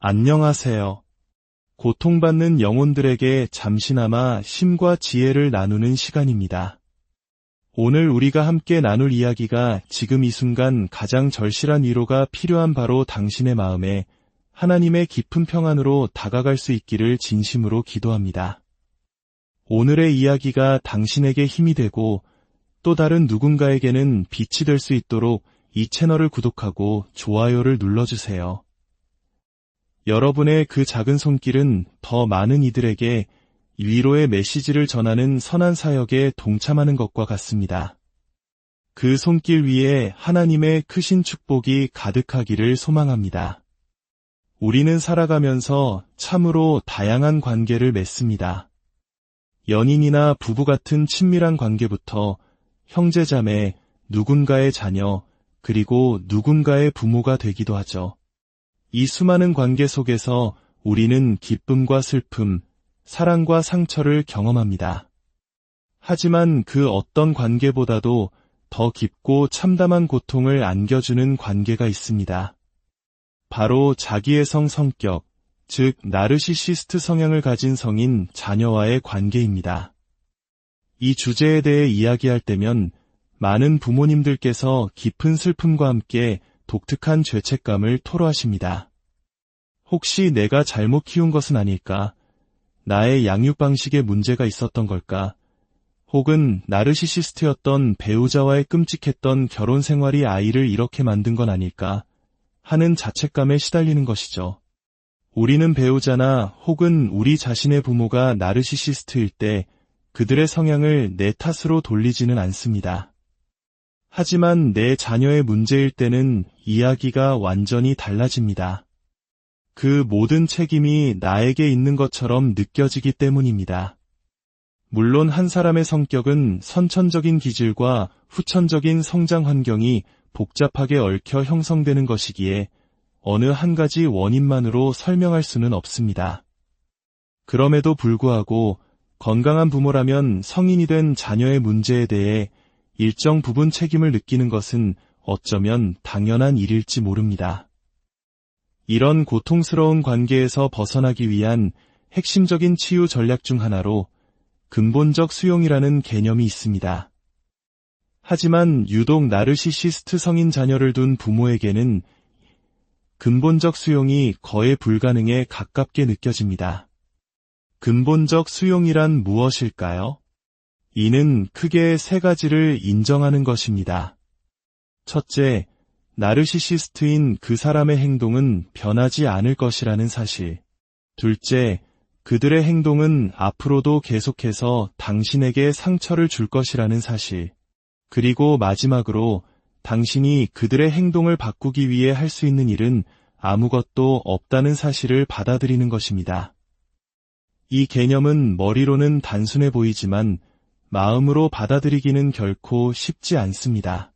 안녕하세요. 고통받는 영혼들에게 잠시나마 힘과 지혜를 나누는 시간입니다. 오늘 우리가 함께 나눌 이야기가 지금 이 순간 가장 절실한 위로가 필요한 바로 당신의 마음에 하나님의 깊은 평안으로 다가갈 수 있기를 진심으로 기도합니다. 오늘의 이야기가 당신에게 힘이 되고 또 다른 누군가에게는 빛이 될 수 있도록 이 채널을 구독하고 좋아요를 눌러주세요. 여러분의 그 작은 손길은 더 많은 이들에게 위로의 메시지를 전하는 선한 사역에 동참하는 것과 같습니다. 그 손길 위에 하나님의 크신 축복이 가득하기를 소망합니다. 우리는 살아가면서 참으로 다양한 관계를 맺습니다. 연인이나 부부 같은 친밀한 관계부터 형제자매, 누군가의 자녀, 그리고 누군가의 부모가 되기도 하죠. 이 수많은 관계 속에서 우리는 기쁨과 슬픔, 사랑과 상처를 경험합니다. 하지만 그 어떤 관계보다도 더 깊고 참담한 고통을 안겨주는 관계가 있습니다. 바로 자기애성 성격, 즉 나르시시스트 성향을 가진 성인 자녀와의 관계입니다. 이 주제에 대해 이야기할 때면 많은 부모님들께서 깊은 슬픔과 함께 독특한 죄책감을 토로하십니다. 혹시 내가 잘못 키운 것은 아닐까? 나의 양육 방식에 문제가 있었던 걸까? 혹은 나르시시스트였던 배우자와의 끔찍했던 결혼 생활이 아이를 이렇게 만든 건 아닐까? 하는 자책감에 시달리는 것이죠. 우리는 배우자나 혹은 우리 자신의 부모가 나르시시스트일 때 그들의 성향을 내 탓으로 돌리지는 않습니다. 하지만 내 자녀의 문제일 때는 이야기가 완전히 달라집니다. 그 모든 책임이 나에게 있는 것처럼 느껴지기 때문입니다. 물론 한 사람의 성격은 선천적인 기질과 후천적인 성장 환경이 복잡하게 얽혀 형성되는 것이기에 어느 한 가지 원인만으로 설명할 수는 없습니다. 그럼에도 불구하고 건강한 부모라면 성인이 된 자녀의 문제에 대해 일정 부분 책임을 느끼는 것은 어쩌면 당연한 일일지 모릅니다. 이런 고통스러운 관계에서 벗어나기 위한 핵심적인 치유 전략 중 하나로 근본적 수용이라는 개념이 있습니다. 하지만 유독 나르시시스트 성인 자녀를 둔 부모에게는 근본적 수용이 거의 불가능에 가깝게 느껴집니다. 근본적 수용이란 무엇일까요? 이는 크게 세 가지를 인정하는 것입니다. 첫째, 나르시시스트인 그 사람의 행동은 변하지 않을 것이라는 사실. 둘째, 그들의 행동은 앞으로도 계속해서 당신에게 상처를 줄 것이라는 사실. 그리고 마지막으로 당신이 그들의 행동을 바꾸기 위해 할 수 있는 일은 아무것도 없다는 사실을 받아들이는 것입니다. 이 개념은 머리로는 단순해 보이지만 마음으로 받아들이기는 결코 쉽지 않습니다.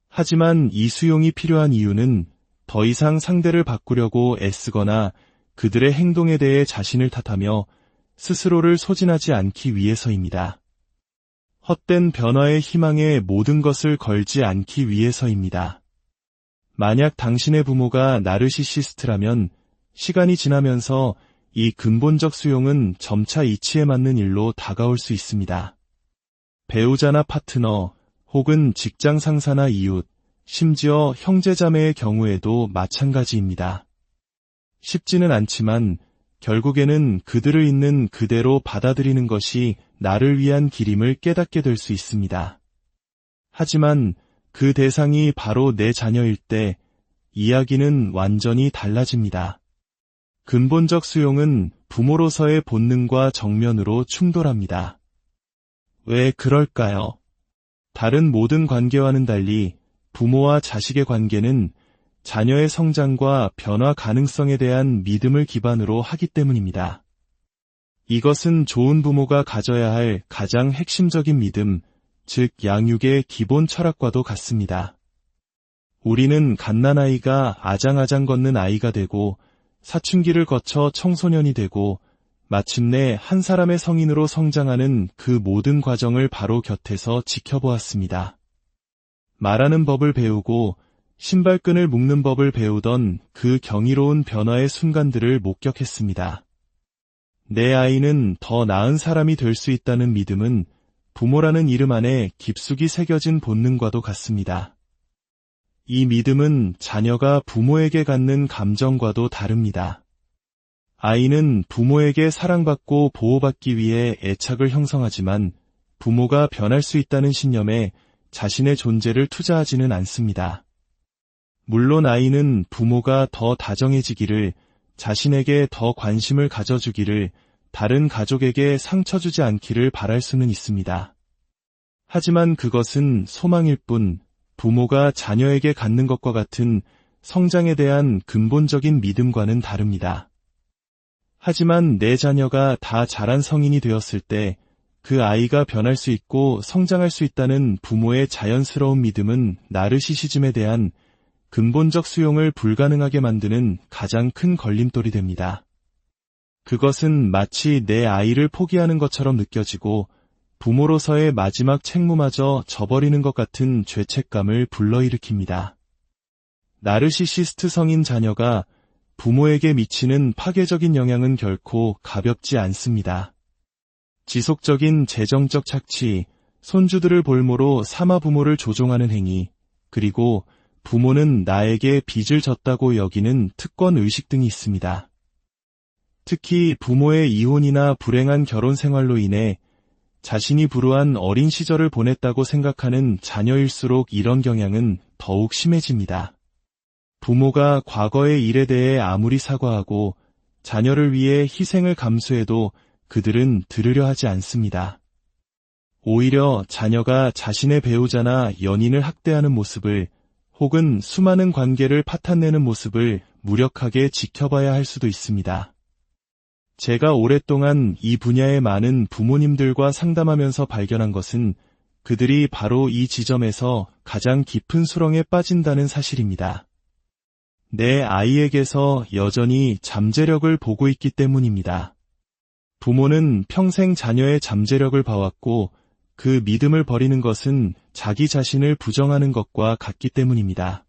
하지만 이 수용이 필요한 이유는 더 이상 상대를 바꾸려고 애쓰거나 그들의 행동에 대해 자신을 탓하며 스스로를 소진하지 않기 위해서입니다. 헛된 변화의 희망에 모든 것을 걸지 않기 위해서입니다. 만약 당신의 부모가 나르시시스트라면 시간이 지나면서 이 근본적 수용은 점차 이치에 맞는 일로 다가올 수 있습니다. 배우자나 파트너, 혹은 직장 상사나 이웃, 심지어 형제자매의 경우에도 마찬가지입니다. 쉽지는 않지만 결국에는 그들을 있는 그대로 받아들이는 것이 나를 위한 길임을 깨닫게 될 수 있습니다. 하지만 그 대상이 바로 내 자녀일 때 이야기는 완전히 달라집니다. 근본적 수용은 부모로서의 본능과 정면으로 충돌합니다. 왜 그럴까요? 다른 모든 관계와는 달리 부모와 자식의 관계는 자녀의 성장과 변화 가능성에 대한 믿음을 기반으로 하기 때문입니다. 이것은 좋은 부모가 가져야 할 가장 핵심적인 믿음, 즉 양육의 기본 철학과도 같습니다. 우리는 갓난아이가 아장아장 걷는 아이가 되고 사춘기를 거쳐 청소년이 되고 마침내 한 사람의 성인으로 성장하는 그 모든 과정을 바로 곁에서 지켜보았습니다. 말하는 법을 배우고 신발끈을 묶는 법을 배우던 그 경이로운 변화의 순간들을 목격했습니다. 내 아이는 더 나은 사람이 될 수 있다는 믿음은 부모라는 이름 안에 깊숙이 새겨진 본능과도 같습니다. 이 믿음은 자녀가 부모에게 갖는 감정과도 다릅니다. 아이는 부모에게 사랑받고 보호받기 위해 애착을 형성하지만 부모가 변할 수 있다는 신념에 자신의 존재를 투자하지는 않습니다. 물론 아이는 부모가 더 다정해지기를, 자신에게 더 관심을 가져주기를, 다른 가족에게 상처 주지 않기를 바랄 수는 있습니다. 하지만 그것은 소망일 뿐, 부모가 자녀에게 갖는 것과 같은 성장에 대한 근본적인 믿음과는 다릅니다. 하지만 내 자녀가 다 자란 성인이 되었을 때 그 아이가 변할 수 있고 성장할 수 있다는 부모의 자연스러운 믿음은 나르시시즘에 대한 근본적 수용을 불가능하게 만드는 가장 큰 걸림돌이 됩니다. 그것은 마치 내 아이를 포기하는 것처럼 느껴지고 부모로서의 마지막 책무마저 져버리는 것 같은 죄책감을 불러일으킵니다. 나르시시스트 성인 자녀가 부모에게 미치는 파괴적인 영향은 결코 가볍지 않습니다. 지속적인 재정적 착취, 손주들을 볼모로 사마 부모를 조종하는 행위, 그리고 부모는 나에게 빚을 졌다고 여기는 특권 의식 등이 있습니다. 특히 부모의 이혼이나 불행한 결혼 생활로 인해 자신이 불우한 어린 시절을 보냈다고 생각하는 자녀일수록 이런 경향은 더욱 심해집니다. 부모가 과거의 일에 대해 아무리 사과하고 자녀를 위해 희생을 감수해도 그들은 들으려 하지 않습니다. 오히려 자녀가 자신의 배우자나 연인을 학대하는 모습을 혹은 수많은 관계를 파탄내는 모습을 무력하게 지켜봐야 할 수도 있습니다. 제가 오랫동안 이 분야의 많은 부모님들과 상담하면서 발견한 것은 그들이 바로 이 지점에서 가장 깊은 수렁에 빠진다는 사실입니다. 내 아이에게서 여전히 잠재력을 보고 있기 때문입니다. 부모는 평생 자녀의 잠재력을 봐왔고 그 믿음을 버리는 것은 자기 자신을 부정하는 것과 같기 때문입니다.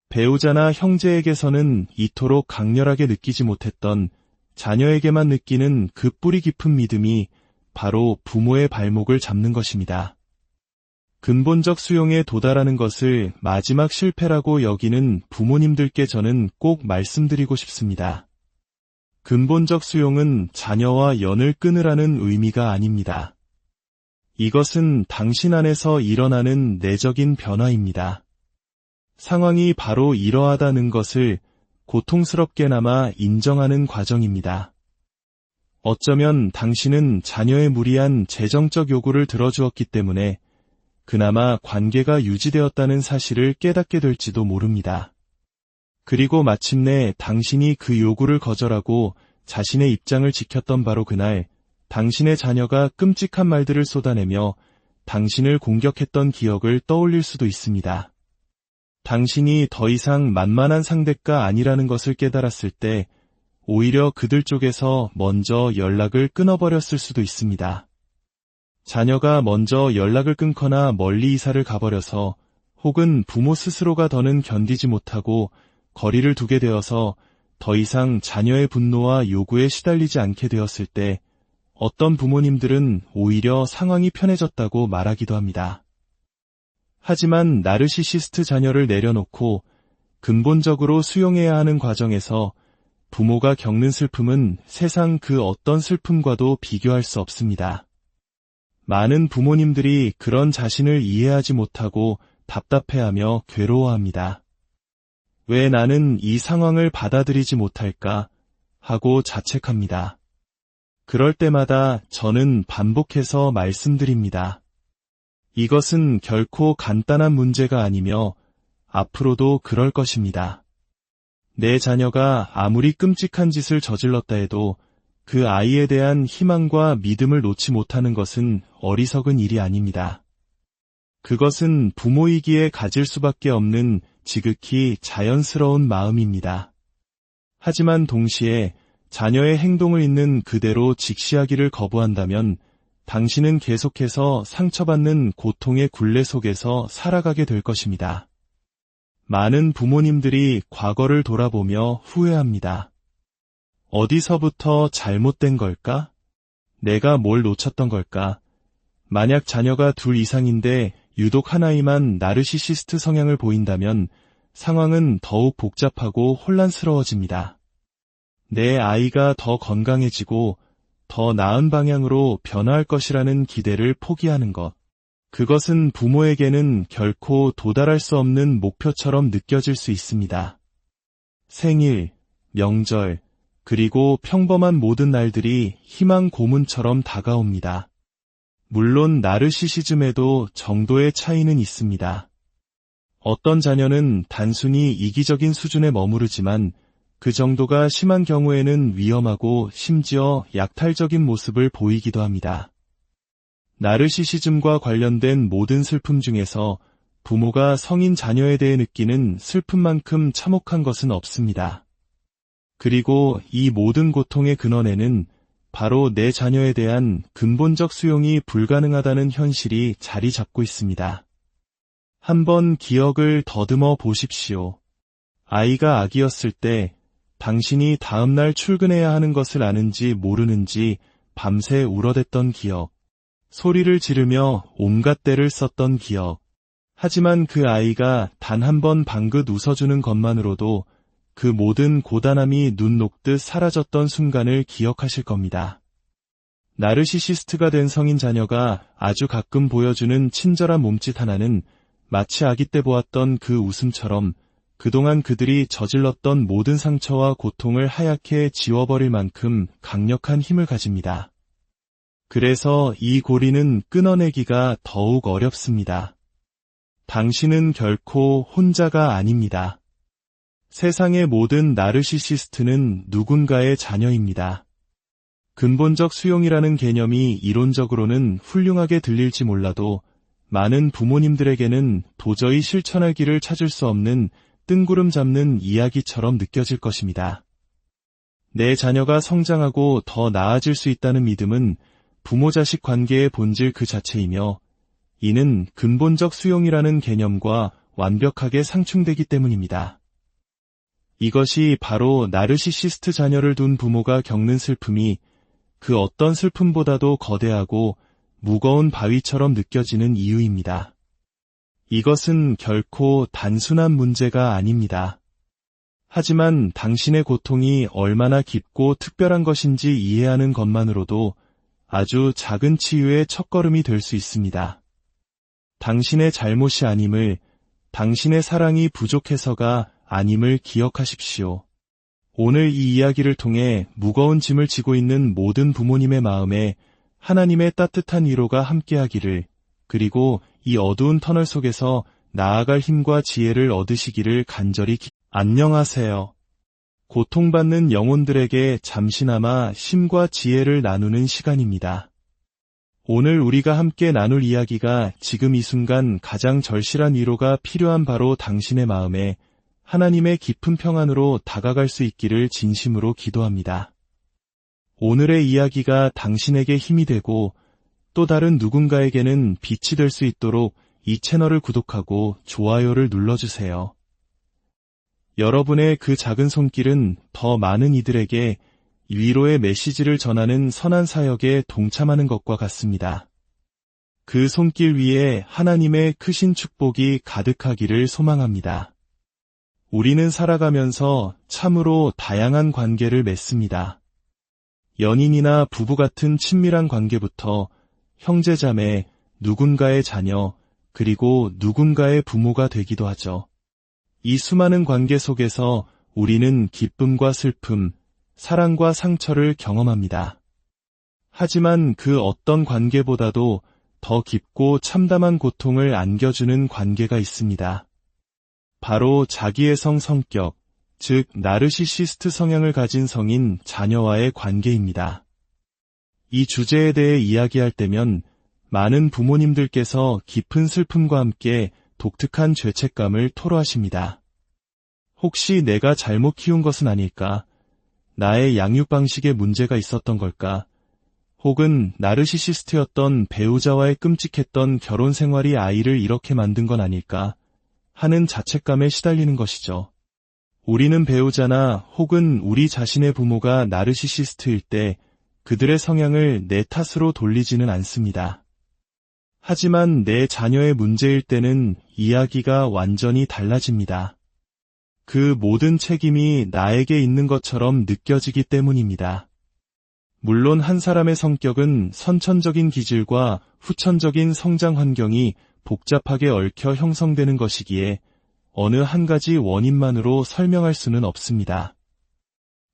배우자나 형제에게서는 이토록 강렬하게 느끼지 못했던 자녀에게만 느끼는 그 뿌리 깊은 믿음이 바로 부모의 발목을 잡는 것입니다. 근본적 수용에 도달하는 것을 마지막 실패라고 여기는 부모님들께 저는 꼭 말씀드리고 싶습니다. 근본적 수용은 자녀와 연을 끊으라는 의미가 아닙니다. 이것은 당신 안에서 일어나는 내적인 변화입니다. 상황이 바로 이러하다는 것을 고통스럽게나마 인정하는 과정입니다. 어쩌면 당신은 자녀의 무리한 재정적 요구를 들어주었기 때문에 그나마 관계가 유지되었다는 사실을 깨닫게 될지도 모릅니다. 그리고 마침내 당신이 그 요구를 거절하고 자신의 입장을 지켰던 바로 그날, 당신의 자녀가 끔찍한 말들을 쏟아내며 당신을 공격했던 기억을 떠올릴 수도 있습니다. 당신이 더 이상 만만한 상대가 아니라는 것을 깨달았을 때 오히려 그들 쪽에서 먼저 연락을 끊어버렸을 수도 있습니다. 자녀가 먼저 연락을 끊거나 멀리 이사를 가버려서 혹은 부모 스스로가 더는 견디지 못하고 거리를 두게 되어서 더 이상 자녀의 분노와 요구에 시달리지 않게 되었을 때 어떤 부모님들은 오히려 상황이 편해졌다고 말하기도 합니다. 하지만 나르시시스트 자녀를 내려놓고 근본적으로 수용해야 하는 과정에서 부모가 겪는 슬픔은 세상 그 어떤 슬픔과도 비교할 수 없습니다. 많은 부모님들이 그런 자신을 이해하지 못하고 답답해하며 괴로워합니다. 왜 나는 이 상황을 받아들이지 못할까 하고 자책합니다. 그럴 때마다 저는 반복해서 말씀드립니다. 이것은 결코 간단한 문제가 아니며 앞으로도 그럴 것입니다. 내 자녀가 아무리 끔찍한 짓을 저질렀다 해도 그 아이에 대한 희망과 믿음을 놓지 못하는 것은 어리석은 일이 아닙니다. 그것은 부모이기에 가질 수밖에 없는 지극히 자연스러운 마음입니다. 하지만 동시에 자녀의 행동을 있는 그대로 직시하기를 거부한다면 당신은 계속해서 상처받는 고통의 굴레 속에서 살아가게 될 것입니다. 많은 부모님들이 과거를 돌아보며 후회합니다. 어디서부터 잘못된 걸까? 내가 뭘 놓쳤던 걸까? 만약 자녀가 둘 이상인데 유독 하나이만 나르시시스트 성향을 보인다면 상황은 더욱 복잡하고 혼란스러워집니다. 내 아이가 더 건강해지고 더 나은 방향으로 변화할 것이라는 기대를 포기하는 것. 그것은 부모에게는 결코 도달할 수 없는 목표처럼 느껴질 수 있습니다. 생일, 명절, 그리고 평범한 모든 날들이 희망 고문처럼 다가옵니다. 물론 나르시시즘에도 정도의 차이는 있습니다. 어떤 자녀는 단순히 이기적인 수준에 머무르지만 그 정도가 심한 경우에는 위험하고 심지어 약탈적인 모습을 보이기도 합니다. 나르시시즘과 관련된 모든 슬픔 중에서 부모가 성인 자녀에 대해 느끼는 슬픔만큼 참혹한 것은 없습니다. 그리고 이 모든 고통의 근원에는 바로 내 자녀에 대한 근본적 수용이 불가능하다는 현실이 자리 잡고 있습니다. 한번 기억을 더듬어 보십시오. 아이가 아기였을 때 당신이 다음날 출근해야 하는 것을 아는지 모르는지 밤새 울어댔던 기억, 소리를 지르며 온갖 떼를 썼던 기억. 하지만 그 아이가 단 한 번 방긋 웃어주는 것만으로도 그 모든 고단함이 눈 녹듯 사라졌던 순간을 기억하실 겁니다. 나르시시스트가 된 성인 자녀가 아주 가끔 보여주는 친절한 몸짓 하나는 마치 아기 때 보았던 그 웃음처럼 그동안 그들이 저질렀던 모든 상처와 고통을 하얗게 지워버릴 만큼 강력한 힘을 가집니다. 그래서 이 고리는 끊어내기가 더욱 어렵습니다. 당신은 결코 혼자가 아닙니다. 세상의 모든 나르시시스트는 누군가의 자녀입니다. 근본적 수용이라는 개념이 이론적으로는 훌륭하게 들릴지 몰라도 많은 부모님들에게는 도저히 실천할 길을 찾을 수 없는 뜬구름 잡는 이야기처럼 느껴질 것입니다. 내 자녀가 성장하고 더 나아질 수 있다는 믿음은 부모-자식 관계의 본질 그 자체이며 이는 근본적 수용이라는 개념과 완벽하게 상충되기 때문입니다. 이것이 바로 나르시시스트 자녀를 둔 부모가 겪는 슬픔이 그 어떤 슬픔보다도 거대하고 무거운 바위처럼 느껴지는 이유입니다. 이것은 결코 단순한 문제가 아닙니다. 하지만 당신의 고통이 얼마나 깊고 특별한 것인지 이해하는 것만으로도 아주 작은 치유의 첫걸음이 될 수 있습니다. 당신의 잘못이 아님을, 당신의 사랑이 부족해서가 아님을 기억하십시오. 오늘 이 이야기를 통해 무거운 짐을 지고 있는 모든 부모님의 마음에 하나님의 따뜻한 위로가 함께하기를, 그리고 이 어두운 터널 속에서 나아갈 힘과 지혜를 얻으시기를 간절히 안녕하세요. 고통받는 영혼들에게 잠시나마 힘과 지혜를 나누는 시간입니다. 오늘 우리가 함께 나눌 이야기가 지금 이 순간 가장 절실한 위로가 필요한 바로 당신의 마음에 하나님의 깊은 평안으로 다가갈 수 있기를 진심으로 기도합니다. 오늘의 이야기가 당신에게 힘이 되고 또 다른 누군가에게는 빛이 될 수 있도록 이 채널을 구독하고 좋아요를 눌러주세요. 여러분의 그 작은 손길은 더 많은 이들에게 위로의 메시지를 전하는 선한 사역에 동참하는 것과 같습니다. 그 손길 위에 하나님의 크신 축복이 가득하기를 소망합니다. 우리는 살아가면서 참으로 다양한 관계를 맺습니다. 연인이나 부부 같은 친밀한 관계부터 형제자매, 누군가의 자녀, 그리고 누군가의 부모가 되기도 하죠. 이 수많은 관계 속에서 우리는 기쁨과 슬픔, 사랑과 상처를 경험합니다. 하지만 그 어떤 관계보다도 더 깊고 참담한 고통을 안겨주는 관계가 있습니다. 바로 자기애성 성격, 즉 나르시시스트 성향을 가진 성인 자녀와의 관계입니다. 이 주제에 대해 이야기할 때면 많은 부모님들께서 깊은 슬픔과 함께 독특한 죄책감을 토로하십니다. 혹시 내가 잘못 키운 것은 아닐까? 나의 양육 방식에 문제가 있었던 걸까? 혹은 나르시시스트였던 배우자와의 끔찍했던 결혼 생활이 아이를 이렇게 만든 건 아닐까? 하는 자책감에 시달리는 것이죠. 우리는 배우자나 혹은 우리 자신의 부모가 나르시시스트일 때 그들의 성향을 내 탓으로 돌리지는 않습니다. 하지만 내 자녀의 문제일 때는 이야기가 완전히 달라집니다. 그 모든 책임이 나에게 있는 것처럼 느껴지기 때문입니다. 물론 한 사람의 성격은 선천적인 기질과 후천적인 성장 환경이 복잡하게 얽혀 형성되는 것이기에 어느 한 가지 원인만으로 설명할 수는 없습니다.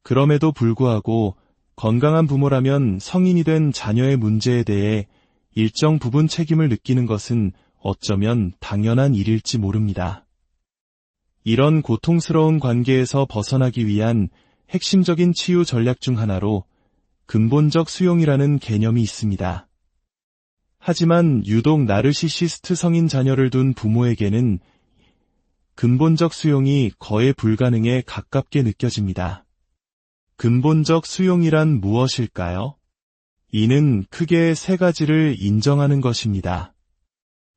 그럼에도 불구하고 건강한 부모라면 성인이 된 자녀의 문제에 대해 일정 부분 책임을 느끼는 것은 어쩌면 당연한 일일지 모릅니다. 이런 고통스러운 관계에서 벗어나기 위한 핵심적인 치유 전략 중 하나로 근본적 수용이라는 개념이 있습니다. 하지만 유독 나르시시스트 성인 자녀를 둔 부모에게는 근본적 수용이 거의 불가능에 가깝게 느껴집니다. 근본적 수용이란 무엇일까요? 이는 크게 세 가지를 인정하는 것입니다.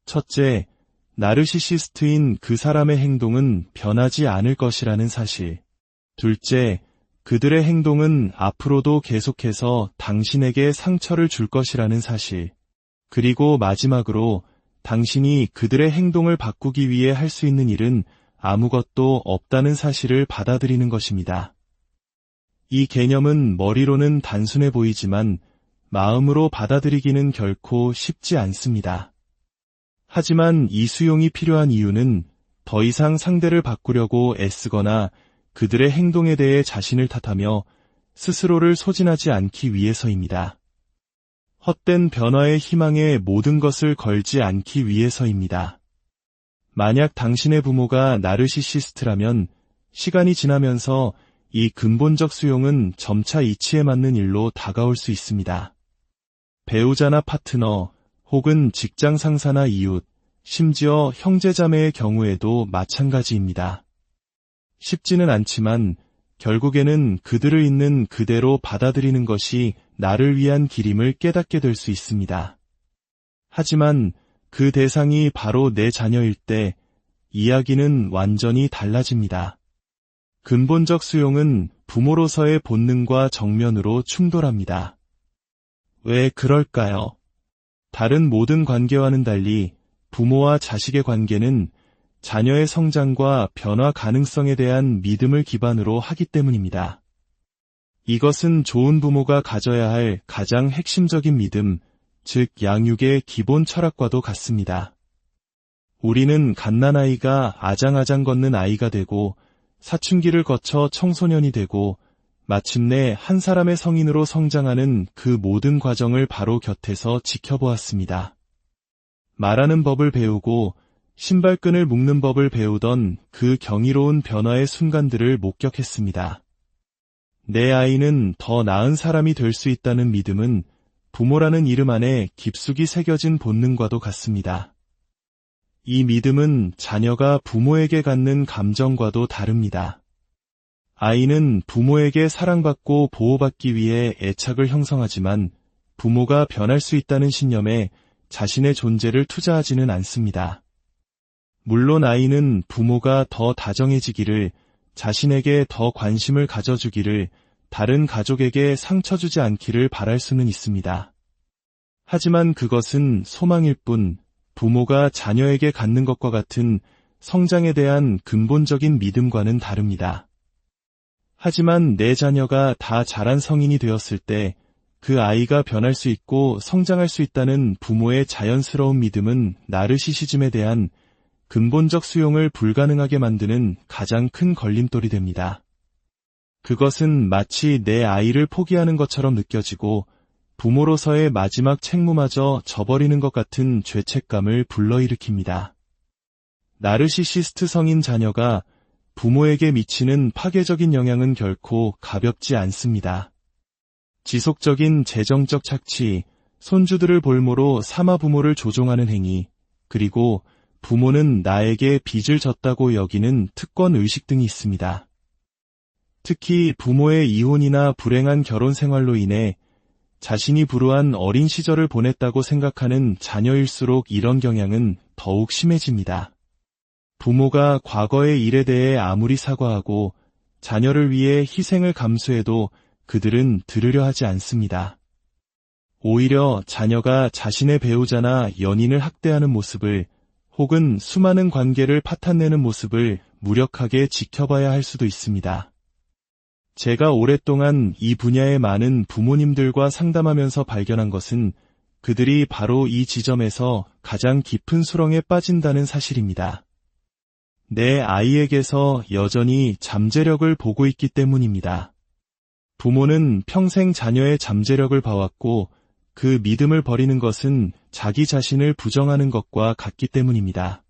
첫째, 나르시시스트인 그 사람의 행동은 변하지 않을 것이라는 사실. 둘째, 그들의 행동은 앞으로도 계속해서 당신에게 상처를 줄 것이라는 사실. 그리고 마지막으로 당신이 그들의 행동을 바꾸기 위해 할 수 있는 일은 아무것도 없다는 사실을 받아들이는 것입니다. 이 개념은 머리로는 단순해 보이지만 마음으로 받아들이기는 결코 쉽지 않습니다. 하지만 이 수용이 필요한 이유는 더 이상 상대를 바꾸려고 애쓰거나 그들의 행동에 대해 자신을 탓하며 스스로를 소진하지 않기 위해서입니다. 헛된 변화의 희망에 모든 것을 걸지 않기 위해서입니다. 만약 당신의 부모가 나르시시스트라면 시간이 지나면서 이 근본적 수용은 점차 이치에 맞는 일로 다가올 수 있습니다. 배우자나 파트너, 혹은 직장 상사나 이웃, 심지어 형제자매의 경우에도 마찬가지입니다. 쉽지는 않지만 결국에는 그들을 있는 그대로 받아들이는 것이 나를 위한 길임을 깨닫게 될 수 있습니다. 하지만 그 대상이 바로 내 자녀일 때 이야기는 완전히 달라집니다. 근본적 수용은 부모로서의 본능과 정면으로 충돌합니다. 왜 그럴까요? 다른 모든 관계와는 달리 부모와 자식의 관계는 자녀의 성장과 변화 가능성에 대한 믿음을 기반으로 하기 때문입니다. 이것은 좋은 부모가 가져야 할 가장 핵심적인 믿음, 즉 양육의 기본 철학과도 같습니다. 우리는 갓난아이가 아장아장 걷는 아이가 되고 사춘기를 거쳐 청소년이 되고 마침내 한 사람의 성인으로 성장하는 그 모든 과정을 바로 곁에서 지켜보았습니다. 말하는 법을 배우고 신발끈을 묶는 법을 배우던 그 경이로운 변화의 순간들을 목격했습니다. 내 아이는 더 나은 사람이 될 수 있다는 믿음은 부모라는 이름 안에 깊숙이 새겨진 본능과도 같습니다. 이 믿음은 자녀가 부모에게 갖는 감정과도 다릅니다. 아이는 부모에게 사랑받고 보호받기 위해 애착을 형성하지만 부모가 변할 수 있다는 신념에 자신의 존재를 투자하지는 않습니다. 물론 아이는 부모가 더 다정해지기를, 자신에게 더 관심을 가져주기를, 다른 가족에게 상처 주지 않기를 바랄 수는 있습니다. 하지만 그것은 소망일 뿐 부모가 자녀에게 갖는 것과 같은 성장에 대한 근본적인 믿음과는 다릅니다. 하지만 내 자녀가 다 자란 성인이 되었을 때 그 아이가 변할 수 있고 성장할 수 있다는 부모의 자연스러운 믿음은 나르시시즘에 대한 근본적 수용을 불가능하게 만드는 가장 큰 걸림돌이 됩니다. 그것은 마치 내 아이를 포기하는 것처럼 느껴지고 부모로서의 마지막 책무마저 져버리는 것 같은 죄책감을 불러일으킵니다. 나르시시스트 성인 자녀가 부모에게 미치는 파괴적인 영향은 결코 가볍지 않습니다. 지속적인 재정적 착취, 손주들을 볼모로 삼아 부모를 조종하는 행위, 그리고 부모는 나에게 빚을 졌다고 여기는 특권 의식 등이 있습니다. 특히 부모의 이혼이나 불행한 결혼 생활로 인해 자신이 불우한 어린 시절을 보냈다고 생각하는 자녀일수록 이런 경향은 더욱 심해집니다. 부모가 과거의 일에 대해 아무리 사과하고 자녀를 위해 희생을 감수해도 그들은 들으려 하지 않습니다. 오히려 자녀가 자신의 배우자나 연인을 학대하는 모습을 혹은 수많은 관계를 파탄내는 모습을 무력하게 지켜봐야 할 수도 있습니다. 제가 오랫동안 이 분야의 많은 부모님들과 상담하면서 발견한 것은 그들이 바로 이 지점에서 가장 깊은 수렁에 빠진다는 사실입니다. 내 아이에게서 여전히 잠재력을 보고 있기 때문입니다. 부모는 평생 자녀의 잠재력을 봐왔고 그 믿음을 버리는 것은 자기 자신을 부정하는 것과 같기 때문입니다.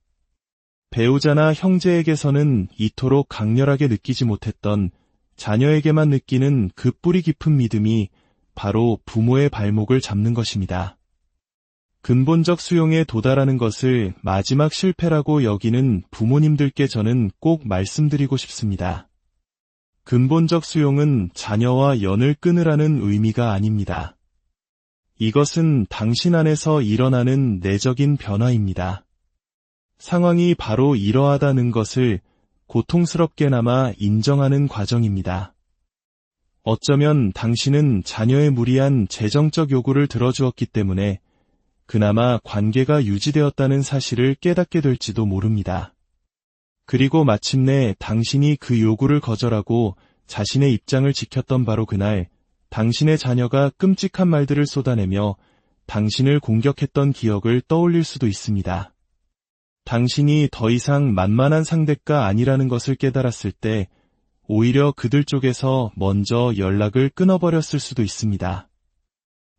배우자나 형제에게서는 이토록 강렬하게 느끼지 못했던 자녀에게만 느끼는 그 뿌리 깊은 믿음이 바로 부모의 발목을 잡는 것입니다. 근본적 수용에 도달하는 것을 마지막 실패라고 여기는 부모님들께 저는 꼭 말씀드리고 싶습니다. 근본적 수용은 자녀와 연을 끊으라는 의미가 아닙니다. 이것은 당신 안에서 일어나는 내적인 변화입니다. 상황이 바로 이러하다는 것을 고통스럽게나마 인정하는 과정입니다. 어쩌면 당신은 자녀의 무리한 재정적 요구를 들어주었기 때문에 그나마 관계가 유지되었다는 사실을 깨닫게 될지도 모릅니다. 그리고 마침내 당신이 그 요구를 거절하고 자신의 입장을 지켰던 바로 그날 당신의 자녀가 끔찍한 말들을 쏟아내며 당신을 공격했던 기억을 떠올릴 수도 있습니다. 당신이 더 이상 만만한 상대가 아니라는 것을 깨달았을 때 오히려 그들 쪽에서 먼저 연락을 끊어버렸을 수도 있습니다.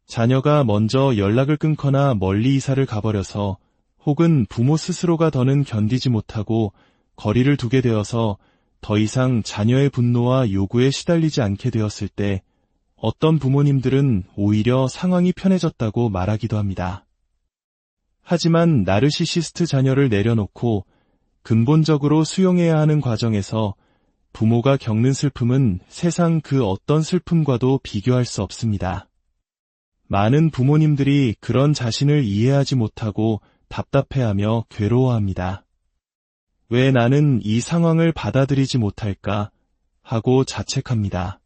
자녀가 먼저 연락을 끊거나 멀리 이사를 가버려서 혹은 부모 스스로가 더는 견디지 못하고 거리를 두게 되어서 더 이상 자녀의 분노와 요구에 시달리지 않게 되었을 때 어떤 부모님들은 오히려 상황이 편해졌다고 말하기도 합니다. 하지만 나르시시스트 자녀를 내려놓고 근본적으로 수용해야 하는 과정에서 부모가 겪는 슬픔은 세상 그 어떤 슬픔과도 비교할 수 없습니다. 많은 부모님들이 그런 자신을 이해하지 못하고 답답해하며 괴로워합니다. 왜 나는 이 상황을 받아들이지 못할까 하고 자책합니다.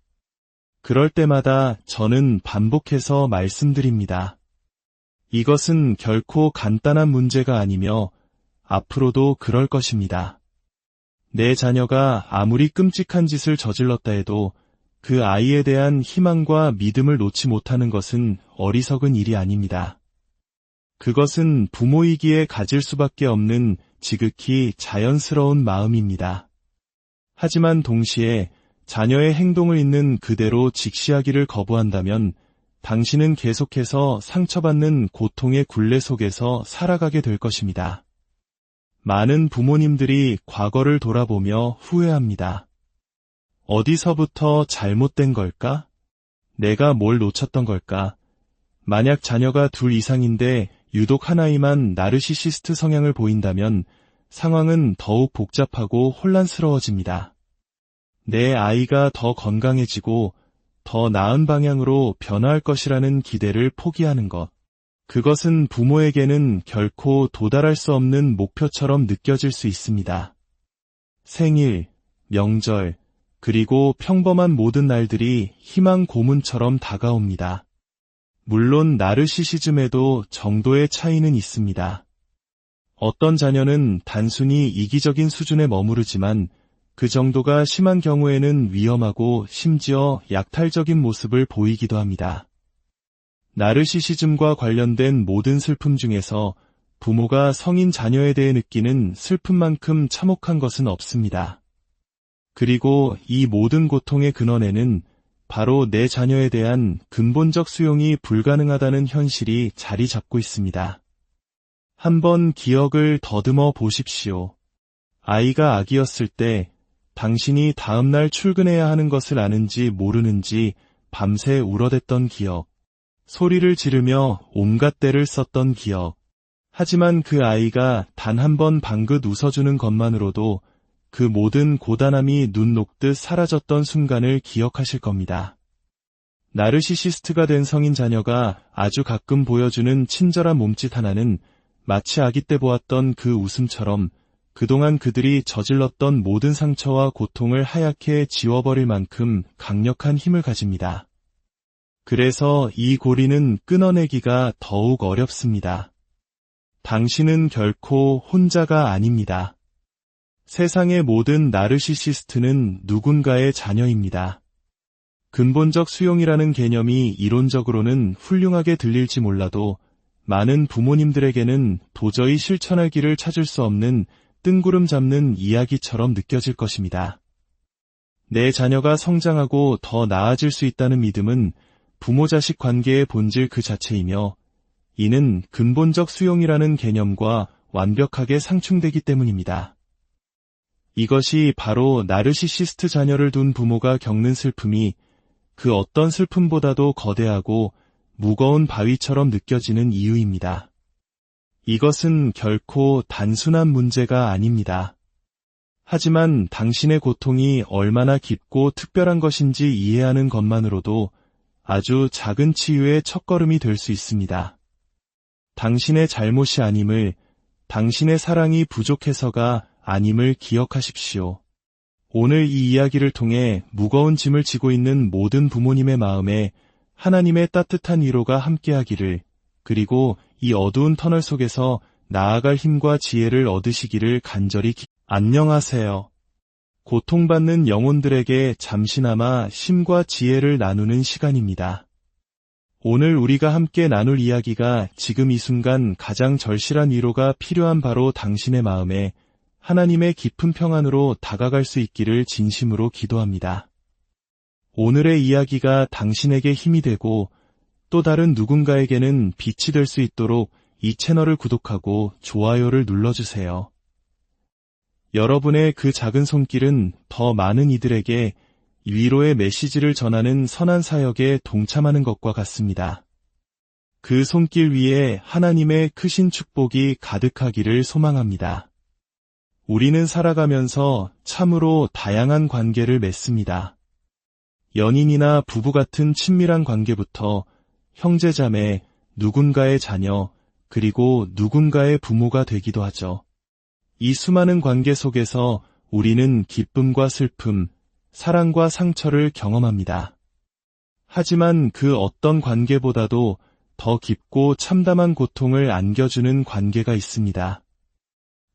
그럴 때마다 저는 반복해서 말씀드립니다. 이것은 결코 간단한 문제가 아니며 앞으로도 그럴 것입니다. 내 자녀가 아무리 끔찍한 짓을 저질렀다 해도 그 아이에 대한 희망과 믿음을 놓지 못하는 것은 어리석은 일이 아닙니다. 그것은 부모이기에 가질 수밖에 없는 지극히 자연스러운 마음입니다. 하지만 동시에 자녀의 행동을 있는 그대로 직시하기를 거부한다면 당신은 계속해서 상처받는 고통의 굴레 속에서 살아가게 될 것입니다. 많은 부모님들이 과거를 돌아보며 후회합니다. 어디서부터 잘못된 걸까? 내가 뭘 놓쳤던 걸까? 만약 자녀가 둘 이상인데 유독 하나이만 나르시시스트 성향을 보인다면 상황은 더욱 복잡하고 혼란스러워집니다. 내 아이가 더 건강해지고 더 나은 방향으로 변화할 것이라는 기대를 포기하는 것. 그것은 부모에게는 결코 도달할 수 없는 목표처럼 느껴질 수 있습니다. 생일, 명절, 그리고 평범한 모든 날들이 희망 고문처럼 다가옵니다. 물론 나르시시즘에도 정도의 차이는 있습니다. 어떤 자녀는 단순히 이기적인 수준에 머무르지만 그 정도가 심한 경우에는 위험하고 심지어 약탈적인 모습을 보이기도 합니다. 나르시시즘과 관련된 모든 슬픔 중에서 부모가 성인 자녀에 대해 느끼는 슬픔만큼 참혹한 것은 없습니다. 그리고 이 모든 고통의 근원에는 바로 내 자녀에 대한 근본적 수용이 불가능하다는 현실이 자리 잡고 있습니다. 한번 기억을 더듬어 보십시오. 아이가 아기였을 때 당신이 다음날 출근해야 하는 것을 아는지 모르는지 밤새 울어댔던 기억, 소리를 지르며 온갖 때를 썼던 기억. 하지만 그 아이가 단 한 번 방긋 웃어주는 것만으로도 그 모든 고단함이 눈 녹듯 사라졌던 순간을 기억하실 겁니다. 나르시시스트가 된 성인 자녀가 아주 가끔 보여주는 친절한 몸짓 하나는 마치 아기 때 보았던 그 웃음처럼 그동안 그들이 저질렀던 모든 상처와 고통을 하얗게 지워버릴 만큼 강력한 힘을 가집니다. 그래서 이 고리는 끊어내기가 더욱 어렵습니다. 당신은 결코 혼자가 아닙니다. 세상의 모든 나르시시스트는 누군가의 자녀입니다. 근본적 수용이라는 개념이 이론적으로는 훌륭하게 들릴지 몰라도 많은 부모님들에게는 도저히 실천할 길을 찾을 수 없는 뜬구름 잡는 이야기처럼 느껴질 것입니다. 내 자녀가 성장하고 더 나아질 수 있다는 믿음은 부모-자식 관계의 본질 그 자체이며 이는 근본적 수용이라는 개념과 완벽하게 상충되기 때문입니다. 이것이 바로 나르시시스트 자녀를 둔 부모가 겪는 슬픔이 그 어떤 슬픔보다도 거대하고 무거운 바위처럼 느껴지는 이유입니다. 이것은 결코 단순한 문제가 아닙니다. 하지만 당신의 고통이 얼마나 깊고 특별한 것인지 이해하는 것만으로도 아주 작은 치유의 첫걸음이 될 수 있습니다. 당신의 잘못이 아님을, 당신의 사랑이 부족해서가 아님을 기억하십시오. 오늘 이 이야기를 통해 무거운 짐을 지고 있는 모든 부모님의 마음에 하나님의 따뜻한 위로가 함께하기를, 그리고 이 어두운 터널 속에서 나아갈 힘과 지혜를 얻으시기를 간절히 안녕하세요. 고통받는 영혼들에게 잠시나마 힘과 지혜를 나누는 시간입니다. 오늘 우리가 함께 나눌 이야기가 지금 이 순간 가장 절실한 위로가 필요한 바로 당신의 마음에 하나님의 깊은 평안으로 다가갈 수 있기를 진심으로 기도합니다. 오늘의 이야기가 당신에게 힘이 되고 또 다른 누군가에게는 빛이 될 수 있도록 이 채널을 구독하고 좋아요를 눌러주세요. 여러분의 그 작은 손길은 더 많은 이들에게 위로의 메시지를 전하는 선한 사역에 동참하는 것과 같습니다. 그 손길 위에 하나님의 크신 축복이 가득하기를 소망합니다. 우리는 살아가면서 참으로 다양한 관계를 맺습니다. 연인이나 부부 같은 친밀한 관계부터 형제자매, 누군가의 자녀, 그리고 누군가의 부모가 되기도 하죠. 이 수많은 관계 속에서 우리는 기쁨과 슬픔, 사랑과 상처를 경험합니다. 하지만 그 어떤 관계보다도 더 깊고 참담한 고통을 안겨주는 관계가 있습니다.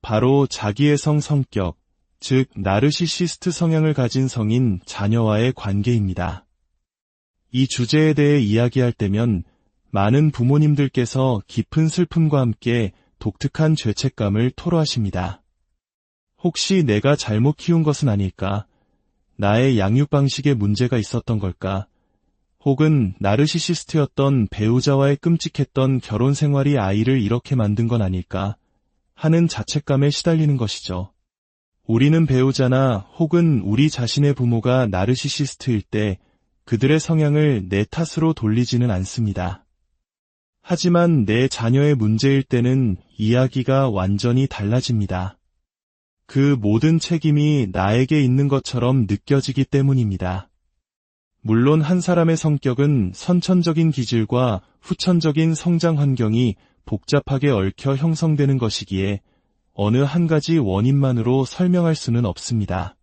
바로 자기애성 성격, 즉 나르시시스트 성향을 가진 성인 자녀와의 관계입니다. 이 주제에 대해 이야기할 때면 많은 부모님들께서 깊은 슬픔과 함께 독특한 죄책감을 토로하십니다. 혹시 내가 잘못 키운 것은 아닐까? 나의 양육 방식에 문제가 있었던 걸까? 혹은 나르시시스트였던 배우자와의 끔찍했던 결혼 생활이 아이를 이렇게 만든 건 아닐까? 하는 자책감에 시달리는 것이죠. 우리는 배우자나 혹은 우리 자신의 부모가 나르시시스트일 때 그들의 성향을 내 탓으로 돌리지는 않습니다. 하지만 내 자녀의 문제일 때는 이야기가 완전히 달라집니다. 그 모든 책임이 나에게 있는 것처럼 느껴지기 때문입니다. 물론 한 사람의 성격은 선천적인 기질과 후천적인 성장 환경이 복잡하게 얽혀 형성되는 것이기에 어느 한 가지 원인만으로 설명할 수는 없습니다.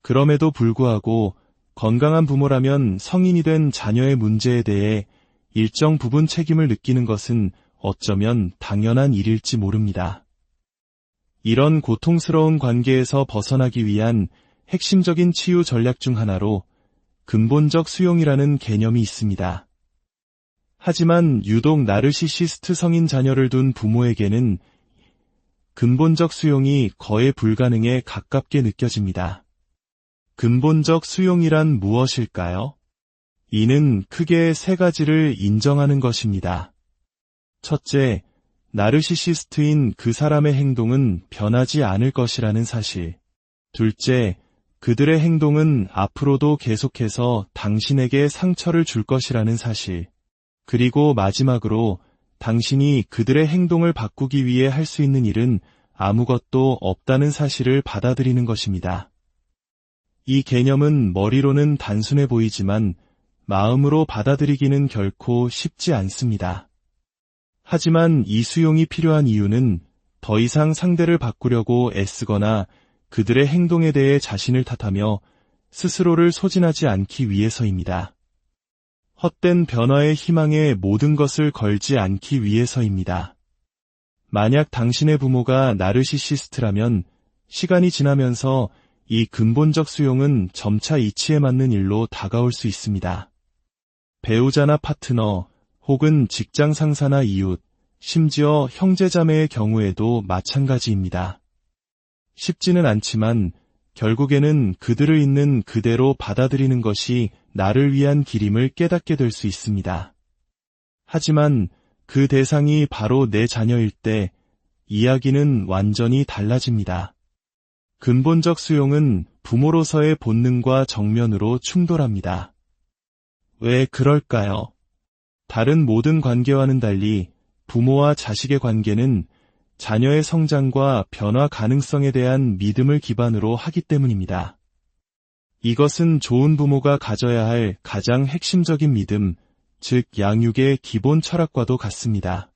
그럼에도 불구하고 건강한 부모라면 성인이 된 자녀의 문제에 대해 일정 부분 책임을 느끼는 것은 어쩌면 당연한 일일지 모릅니다. 이런 고통스러운 관계에서 벗어나기 위한 핵심적인 치유 전략 중 하나로 근본적 수용이라는 개념이 있습니다. 하지만 유독 나르시시스트 성인 자녀를 둔 부모에게는 근본적 수용이 거의 불가능에 가깝게 느껴집니다. 근본적 수용이란 무엇일까요? 이는 크게 세 가지를 인정하는 것입니다. 첫째, 나르시시스트인 그 사람의 행동은 변하지 않을 것이라는 사실. 둘째, 그들의 행동은 앞으로도 계속해서 당신에게 상처를 줄 것이라는 사실. 그리고 마지막으로 당신이 그들의 행동을 바꾸기 위해 할 수 있는 일은 아무것도 없다는 사실을 받아들이는 것입니다. 이 개념은 머리로는 단순해 보이지만 마음으로 받아들이기는 결코 쉽지 않습니다. 하지만 이 수용이 필요한 이유는 더 이상 상대를 바꾸려고 애쓰거나 그들의 행동에 대해 자신을 탓하며 스스로를 소진하지 않기 위해서입니다. 헛된 변화의 희망에 모든 것을 걸지 않기 위해서입니다. 만약 당신의 부모가 나르시시스트라면 시간이 지나면서 이 근본적 수용은 점차 이치에 맞는 일로 다가올 수 있습니다. 배우자나 파트너, 혹은 직장 상사나 이웃, 심지어 형제자매의 경우에도 마찬가지입니다. 쉽지는 않지만 결국에는 그들을 있는 그대로 받아들이는 것이 나를 위한 길임을 깨닫게 될 수 있습니다. 하지만 그 대상이 바로 내 자녀일 때 이야기는 완전히 달라집니다. 근본적 수용은 부모로서의 본능과 정면으로 충돌합니다. 왜 그럴까요? 다른 모든 관계와는 달리 부모와 자식의 관계는 자녀의 성장과 변화 가능성에 대한 믿음을 기반으로 하기 때문입니다. 이것은 좋은 부모가 가져야 할 가장 핵심적인 믿음, 즉 양육의 기본 철학과도 같습니다.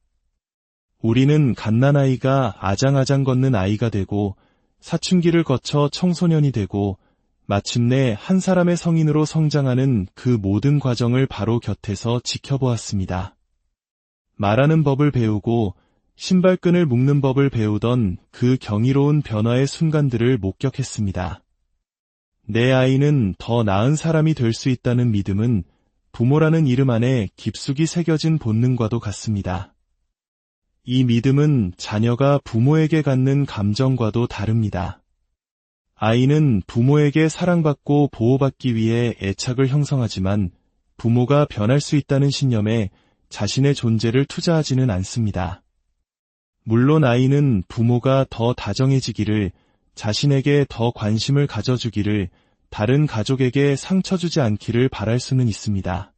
우리는 갓난아이가 아장아장 걷는 아이가 되고 사춘기를 거쳐 청소년이 되고 마침내 한 사람의 성인으로 성장하는 그 모든 과정을 바로 곁에서 지켜보았습니다. 말하는 법을 배우고 신발끈을 묶는 법을 배우던 그 경이로운 변화의 순간들을 목격했습니다. 내 아이는 더 나은 사람이 될 수 있다는 믿음은 부모라는 이름 안에 깊숙이 새겨진 본능과도 같습니다. 이 믿음은 자녀가 부모에게 갖는 감정과도 다릅니다. 아이는 부모에게 사랑받고 보호받기 위해 애착을 형성하지만 부모가 변할 수 있다는 신념에 자신의 존재를 투자하지는 않습니다. 물론 아이는 부모가 더 다정해지기를, 자신에게 더 관심을 가져주기를, 다른 가족에게 상처 주지 않기를 바랄 수는 있습니다.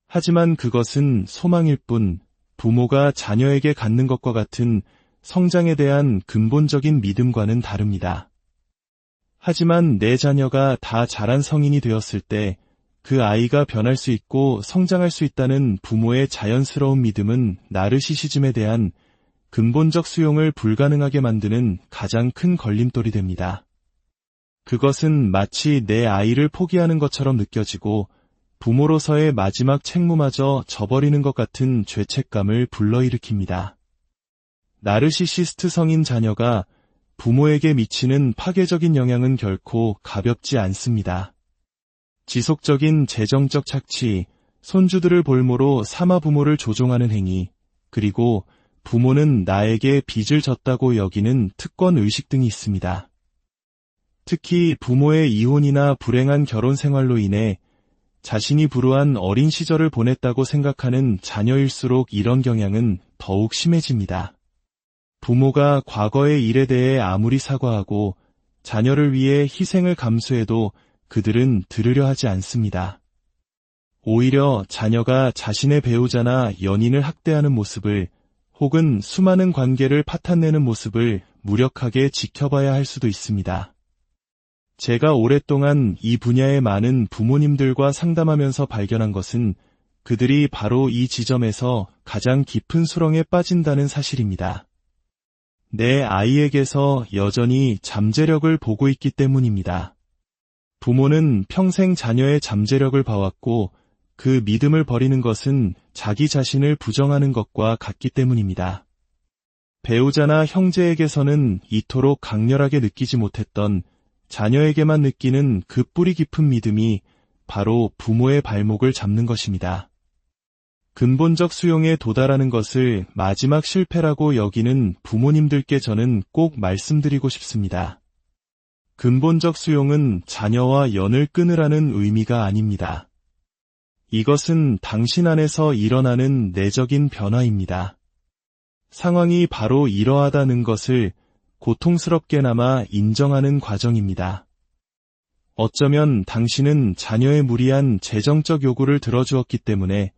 하지만 그것은 소망일 뿐, 부모가 자녀에게 갖는 것과 같은 성장에 대한 근본적인 믿음과는 다릅니다. 하지만 내 자녀가 다 자란 성인이 되었을 때 그 아이가 변할 수 있고 성장할 수 있다는 부모의 자연스러운 믿음은 나르시시즘에 대한 근본적 수용을 불가능하게 만드는 가장 큰 걸림돌이 됩니다. 그것은 마치 내 아이를 포기하는 것처럼 느껴지고 부모로서의 마지막 책무마저 져버리는 것 같은 죄책감을 불러일으킵니다. 나르시시스트 성인 자녀가 부모에게 미치는 파괴적인 영향은 결코 가볍지 않습니다. 지속적인 재정적 착취, 손주들을 볼모로 삼아 부모를 조종하는 행위, 그리고 부모는 나에게 빚을 졌다고 여기는 특권의식 등이 있습니다. 특히 부모의 이혼이나 불행한 결혼 생활로 인해 자신이 불우한 어린 시절을 보냈다고 생각하는 자녀일수록 이런 경향은 더욱 심해집니다. 부모가 과거의 일에 대해 아무리 사과하고 자녀를 위해 희생을 감수해도 그들은 들으려 하지 않습니다. 오히려 자녀가 자신의 배우자나 연인을 학대하는 모습을 혹은 수많은 관계를 파탄내는 모습을 무력하게 지켜봐야 할 수도 있습니다. 제가 오랫동안 이 분야의 많은 부모님들과 상담하면서 발견한 것은 그들이 바로 이 지점에서 가장 깊은 수렁에 빠진다는 사실입니다. 내 아이에게서 여전히 잠재력을 보고 있기 때문입니다. 부모는 평생 자녀의 잠재력을 봐왔고 그 믿음을 버리는 것은 자기 자신을 부정하는 것과 같기 때문입니다. 배우자나 형제에게서는 이토록 강렬하게 느끼지 못했던 자녀에게만 느끼는 그 뿌리 깊은 믿음이 바로 부모의 발목을 잡는 것입니다. 근본적 수용에 도달하는 것을 마지막 실패라고 여기는 부모님들께 저는 꼭 말씀드리고 싶습니다. 근본적 수용은 자녀와 연을 끊으라는 의미가 아닙니다. 이것은 당신 안에서 일어나는 내적인 변화입니다. 상황이 바로 이러하다는 것을 고통스럽게나마 인정하는 과정입니다. 어쩌면 당신은 자녀의 무리한 재정적 요구를 들어주었기 때문에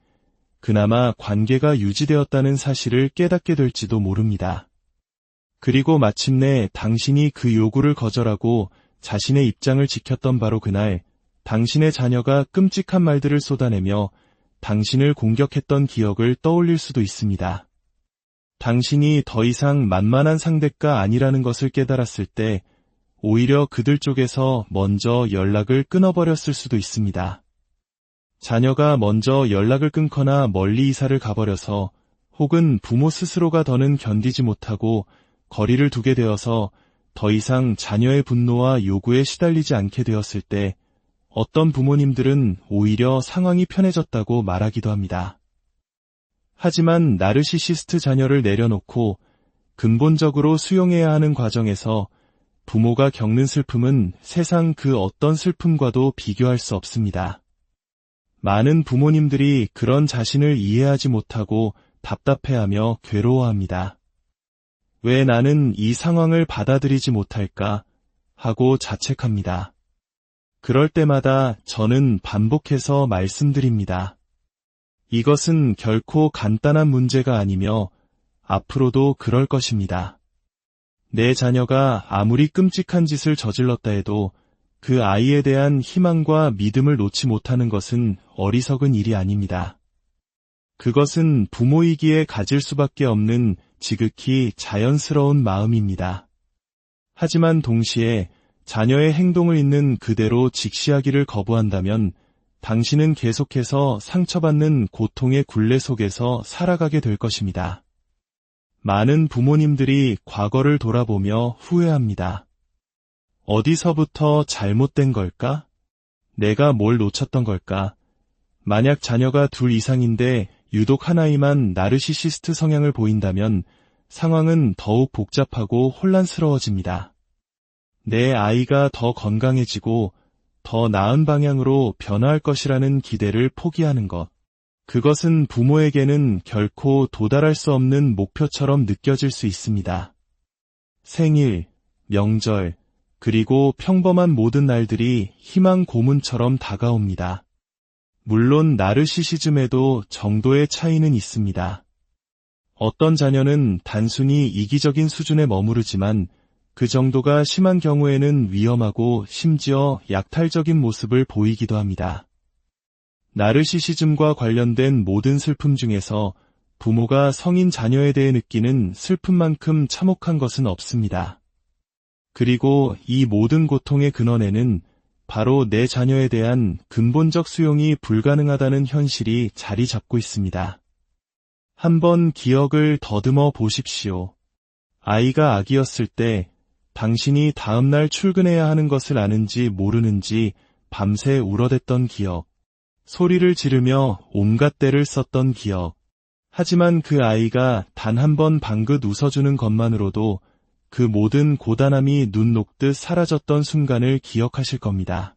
그나마 관계가 유지되었다는 사실을 깨닫게 될지도 모릅니다. 그리고 마침내 당신이 그 요구를 거절하고 자신의 입장을 지켰던 바로 그날 당신의 자녀가 끔찍한 말들을 쏟아내며 당신을 공격했던 기억을 떠올릴 수도 있습니다. 당신이 더 이상 만만한 상대가 아니라는 것을 깨달았을 때 오히려 그들 쪽에서 먼저 연락을 끊어버렸을 수도 있습니다. 자녀가 먼저 연락을 끊거나 멀리 이사를 가버려서 혹은 부모 스스로가 더는 견디지 못하고 거리를 두게 되어서 더 이상 자녀의 분노와 요구에 시달리지 않게 되었을 때 어떤 부모님들은 오히려 상황이 편해졌다고 말하기도 합니다. 하지만 나르시시스트 자녀를 내려놓고 근본적으로 수용해야 하는 과정에서 부모가 겪는 슬픔은 세상 그 어떤 슬픔과도 비교할 수 없습니다. 많은 부모님들이 그런 자신을 이해하지 못하고 답답해하며 괴로워합니다. 왜 나는 이 상황을 받아들이지 못할까 하고 자책합니다. 그럴 때마다 저는 반복해서 말씀드립니다. 이것은 결코 간단한 문제가 아니며 앞으로도 그럴 것입니다. 내 자녀가 아무리 끔찍한 짓을 저질렀다 해도 그 아이에 대한 희망과 믿음을 놓지 못하는 것은 어리석은 일이 아닙니다. 그것은 부모이기에 가질 수밖에 없는 지극히 자연스러운 마음입니다. 하지만 동시에 자녀의 행동을 있는 그대로 직시하기를 거부한다면 당신은 계속해서 상처받는 고통의 굴레 속에서 살아가게 될 것입니다. 많은 부모님들이 과거를 돌아보며 후회합니다. 어디서부터 잘못된 걸까? 내가 뭘 놓쳤던 걸까? 만약 자녀가 2 이상인데 유독 하나이만 나르시시스트 성향을 보인다면 상황은 더욱 복잡하고 혼란스러워집니다. 내 아이가 더 건강해지고 더 나은 방향으로 변화할 것이라는 기대를 포기하는 것. 그것은 부모에게는 결코 도달할 수 없는 목표처럼 느껴질 수 있습니다. 생일, 명절, 그리고 평범한 모든 날들이 희망 고문처럼 다가옵니다. 물론 나르시시즘에도 정도의 차이는 있습니다. 어떤 자녀는 단순히 이기적인 수준에 머무르지만 그 정도가 심한 경우에는 위험하고 심지어 약탈적인 모습을 보이기도 합니다. 나르시시즘과 관련된 모든 슬픔 중에서 부모가 성인 자녀에 대해 느끼는 슬픔만큼 참혹한 것은 없습니다. 그리고 이 모든 고통의 근원에는 바로 내 자녀에 대한 근본적 수용이 불가능하다는 현실이 자리 잡고 있습니다. 한번 기억을 더듬어 보십시오. 아이가 아기였을 때 당신이 다음날 출근해야 하는 것을 아는지 모르는지 밤새 울어댔던 기억, 소리를 지르며 온갖 떼를 썼던 기억. 하지만 그 아이가 단 한 번 방긋 웃어주는 것만으로도 그 모든 고단함이 눈 녹듯 사라졌던 순간을 기억하실 겁니다.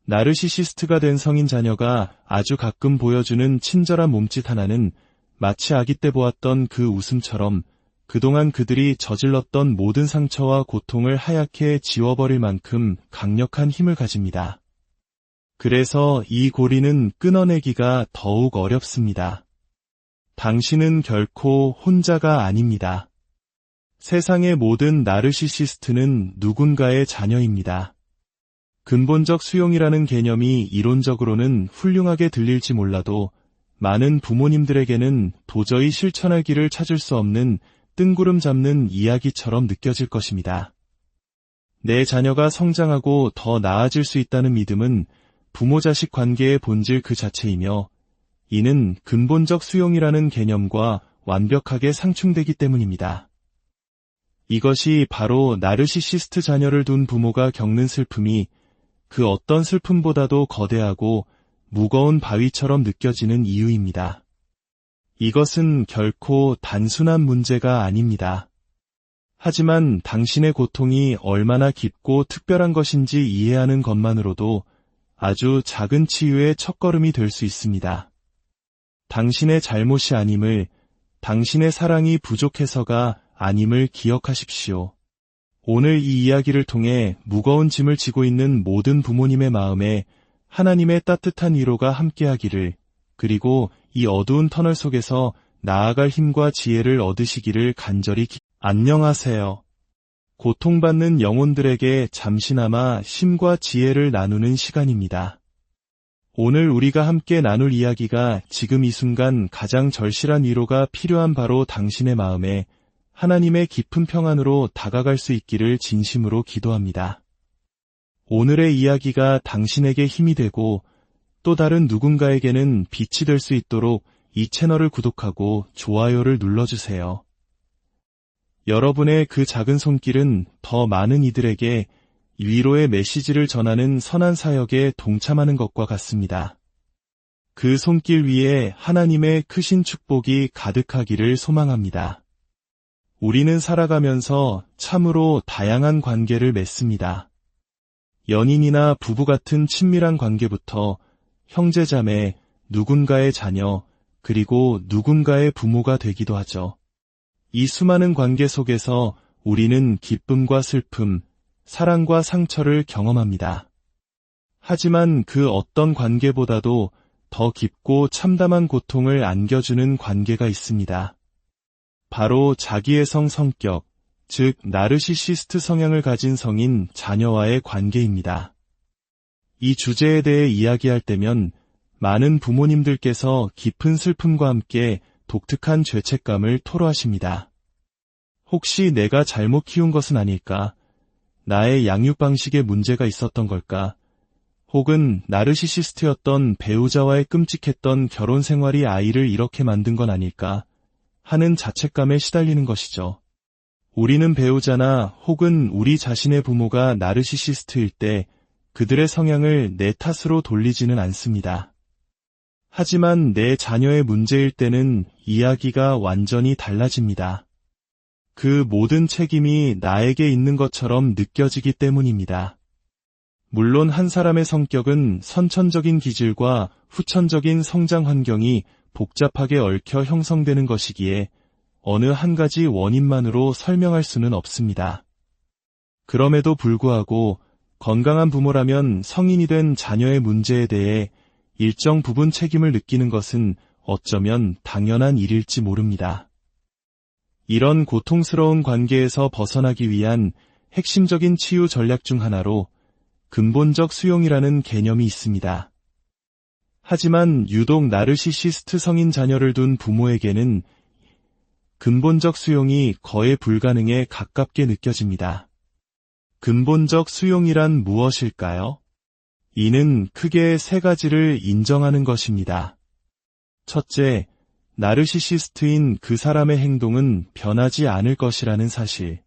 나르시시스트가 된 성인 자녀가 아주 가끔 보여주는 친절한 몸짓 하나는 마치 아기 때 보았던 그 웃음처럼 그동안 그들이 저질렀던 모든 상처와 고통을 하얗게 지워버릴 만큼 강력한 힘을 가집니다. 그래서 이 고리는 끊어내기가 더욱 어렵습니다. 당신은 결코 혼자가 아닙니다. 세상의 모든 나르시시스트는 누군가의 자녀입니다. 근본적 수용이라는 개념이 이론적으로는 훌륭하게 들릴지 몰라도 많은 부모님들에게는 도저히 실천할 길을 찾을 수 없는 뜬구름 잡는 이야기처럼 느껴질 것입니다. 내 자녀가 성장하고 더 나아질 수 있다는 믿음은 부모-자식 관계의 본질 그 자체이며 이는 근본적 수용이라는 개념과 완벽하게 상충되기 때문입니다. 이것이 바로 나르시시스트 자녀를 둔 부모가 겪는 슬픔이 그 어떤 슬픔보다도 거대하고 무거운 바위처럼 느껴지는 이유입니다. 이것은 결코 단순한 문제가 아닙니다. 하지만 당신의 고통이 얼마나 깊고 특별한 것인지 이해하는 것만으로도 아주 작은 치유의 첫걸음이 될 수 있습니다. 당신의 잘못이 아님을, 당신의 사랑이 부족해서가 아님을 기억하십시오. 오늘 이 이야기를 통해 무거운 짐을 지고 있는 모든 부모님의 마음에 하나님의 따뜻한 위로가 함께하기를, 그리고 이 어두운 터널 속에서 나아갈 힘과 지혜를 얻으시기를 간절히 안녕하세요. 고통받는 영혼들에게 잠시나마 힘과 지혜를 나누는 시간입니다. 오늘 우리가 함께 나눌 이야기가 지금 이 순간 가장 절실한 위로가 필요한 바로 당신의 마음에 하나님의 깊은 평안으로 다가갈 수 있기를 진심으로 기도합니다. 오늘의 이야기가 당신에게 힘이 되고 또 다른 누군가에게는 빛이 될 수 있도록 이 채널을 구독하고 좋아요를 눌러주세요. 여러분의 그 작은 손길은 더 많은 이들에게 위로의 메시지를 전하는 선한 사역에 동참하는 것과 같습니다. 그 손길 위에 하나님의 크신 축복이 가득하기를 소망합니다. 우리는 살아가면서 참으로 다양한 관계를 맺습니다. 연인이나 부부 같은 친밀한 관계부터 형제자매, 누군가의 자녀, 그리고 누군가의 부모가 되기도 하죠. 이 수많은 관계 속에서 우리는 기쁨과 슬픔, 사랑과 상처를 경험합니다. 하지만 그 어떤 관계보다도 더 깊고 참담한 고통을 안겨주는 관계가 있습니다. 바로 자기애성 성격, 즉 나르시시스트 성향을 가진 성인 자녀와의 관계입니다. 이 주제에 대해 이야기할 때면 많은 부모님들께서 깊은 슬픔과 함께 독특한 죄책감을 토로하십니다. 혹시 내가 잘못 키운 것은 아닐까? 나의 양육 방식에 문제가 있었던 걸까? 혹은 나르시시스트였던 배우자와의 끔찍했던 결혼 생활이 아이를 이렇게 만든 건 아닐까? 하는 자책감에 시달리는 것이죠. 우리는 배우자나 혹은 우리 자신의 부모가 나르시시스트일 때 그들의 성향을 내 탓으로 돌리지는 않습니다. 하지만 내 자녀의 문제일 때는 이야기가 완전히 달라집니다. 그 모든 책임이 나에게 있는 것처럼 느껴지기 때문입니다. 물론 한 사람의 성격은 선천적인 기질과 후천적인 성장 환경이 복잡하게 얽혀 형성되는 것이기에 어느 한 가지 원인만으로 설명할 수는 없습니다. 그럼에도 불구하고 건강한 부모라면 성인이 된 자녀의 문제에 대해 일정 부분 책임을 느끼는 것은 어쩌면 당연한 일일지 모릅니다. 이런 고통스러운 관계에서 벗어나기 위한 핵심적인 치유 전략 중 하나로 근본적 수용이라는 개념이 있습니다. 하지만 유독 나르시시스트 성인 자녀를 둔 부모에게는 근본적 수용이 거의 불가능에 가깝게 느껴집니다. 근본적 수용이란 무엇일까요? 이는 크게 세 가지를 인정하는 것입니다. 첫째, 나르시시스트인 그 사람의 행동은 변하지 않을 것이라는 사실.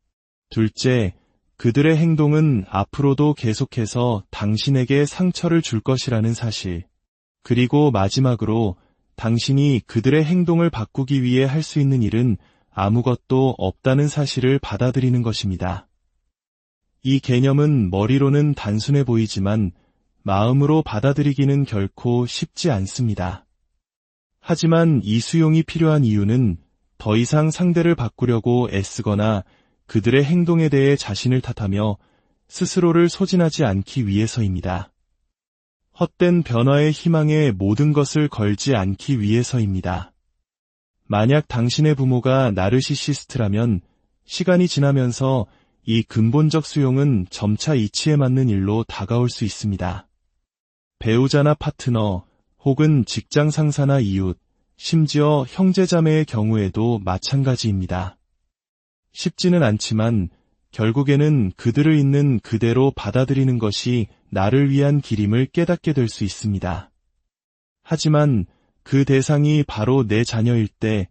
둘째, 그들의 행동은 앞으로도 계속해서 당신에게 상처를 줄 것이라는 사실. 그리고 마지막으로 당신이 그들의 행동을 바꾸기 위해 할 수 있는 일은 아무것도 없다는 사실을 받아들이는 것입니다. 이 개념은 머리로는 단순해 보이지만 마음으로 받아들이기는 결코 쉽지 않습니다. 하지만 이 수용이 필요한 이유는 더 이상 상대를 바꾸려고 애쓰거나 그들의 행동에 대해 자신을 탓하며 스스로를 소진하지 않기 위해서입니다. 헛된 변화의 희망에 모든 것을 걸지 않기 위해서입니다. 만약 당신의 부모가 나르시시스트라면 시간이 지나면서 이 근본적 수용은 점차 이치에 맞는 일로 다가올 수 있습니다. 배우자나 파트너, 혹은 직장 상사나 이웃, 심지어 형제자매의 경우에도 마찬가지입니다. 쉽지는 않지만 결국에는 그들을 있는 그대로 받아들이는 것이 나를 위한 길임을 깨닫게 될 수 있습니다. 하지만 그 대상이 바로 내 자녀일 때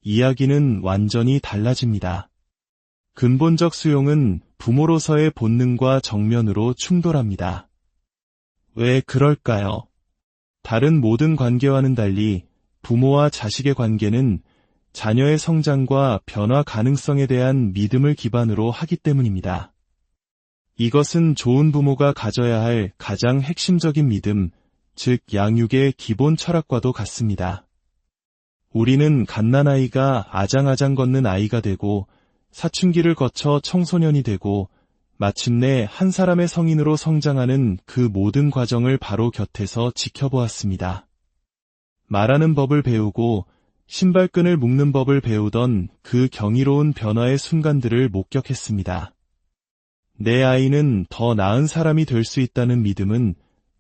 이야기는 완전히 달라집니다. 근본적 수용은 부모로서의 본능과 정면으로 충돌합니다. 왜 그럴까요? 다른 모든 관계와는 달리 부모와 자식의 관계는 자녀의 성장과 변화 가능성에 대한 믿음을 기반으로 하기 때문입니다. 이것은 좋은 부모가 가져야 할 가장 핵심적인 믿음, 즉 양육의 기본 철학과도 같습니다. 우리는 갓난아이가 아장아장 걷는 아이가 되고 사춘기를 거쳐 청소년이 되고 마침내 한 사람의 성인으로 성장하는 그 모든 과정을 바로 곁에서 지켜보았습니다. 말하는 법을 배우고 신발끈을 묶는 법을 배우던 그 경이로운 변화의 순간들을 목격했습니다. 내 아이는 더 나은 사람이 될 수 있다는 믿음은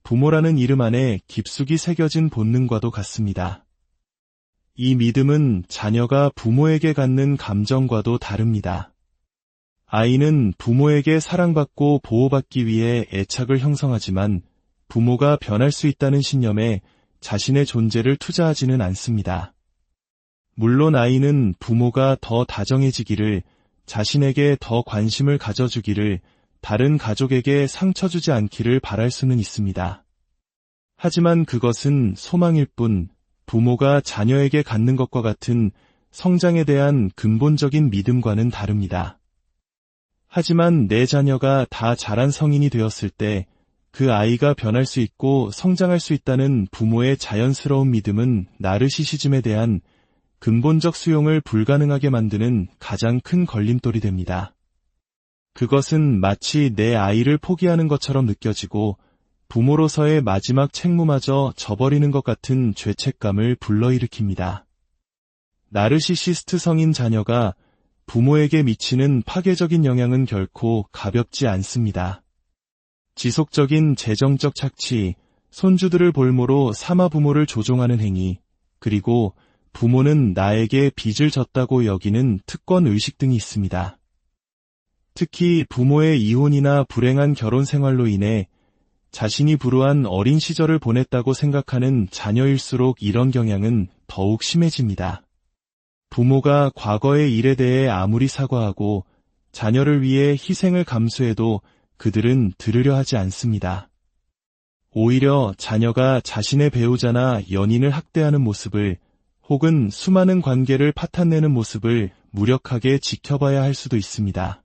부모라는 이름 안에 깊숙이 새겨진 본능과도 같습니다. 이 믿음은 자녀가 부모에게 갖는 감정과도 다릅니다. 아이는 부모에게 사랑받고 보호받기 위해 애착을 형성하지만 부모가 변할 수 있다는 신념에 자신의 존재를 투자하지는 않습니다. 물론 아이는 부모가 더 다정해지기를, 자신에게 더 관심을 가져주기를, 다른 가족에게 상처 주지 않기를 바랄 수는 있습니다. 하지만 그것은 소망일 뿐, 부모가 자녀에게 갖는 것과 같은 성장에 대한 근본적인 믿음과는 다릅니다. 하지만 내 자녀가 다 자란 성인이 되었을 때 그 아이가 변할 수 있고 성장할 수 있다는 부모의 자연스러운 믿음은 나르시시즘에 대한 근본적 수용을 불가능하게 만드는 가장 큰 걸림돌이 됩니다. 그것은 마치 내 아이를 포기하는 것처럼 느껴지고 부모로서의 마지막 책무마저 져버리는 것 같은 죄책감을 불러일으킵니다. 나르시시스트 성인 자녀가 부모에게 미치는 파괴적인 영향은 결코 가볍지 않습니다. 지속적인 재정적 착취, 손주들을 볼모로 삼아 부모를 조종하는 행위, 그리고 부모는 나에게 빚을 졌다고 여기는 특권 의식 등이 있습니다. 특히 부모의 이혼이나 불행한 결혼 생활로 인해 자신이 불우한 어린 시절을 보냈다고 생각하는 자녀일수록 이런 경향은 더욱 심해집니다. 부모가 과거의 일에 대해 아무리 사과하고 자녀를 위해 희생을 감수해도 그들은 들으려 하지 않습니다. 오히려 자녀가 자신의 배우자나 연인을 학대하는 모습을 혹은 수많은 관계를 파탄내는 모습을 무력하게 지켜봐야 할 수도 있습니다.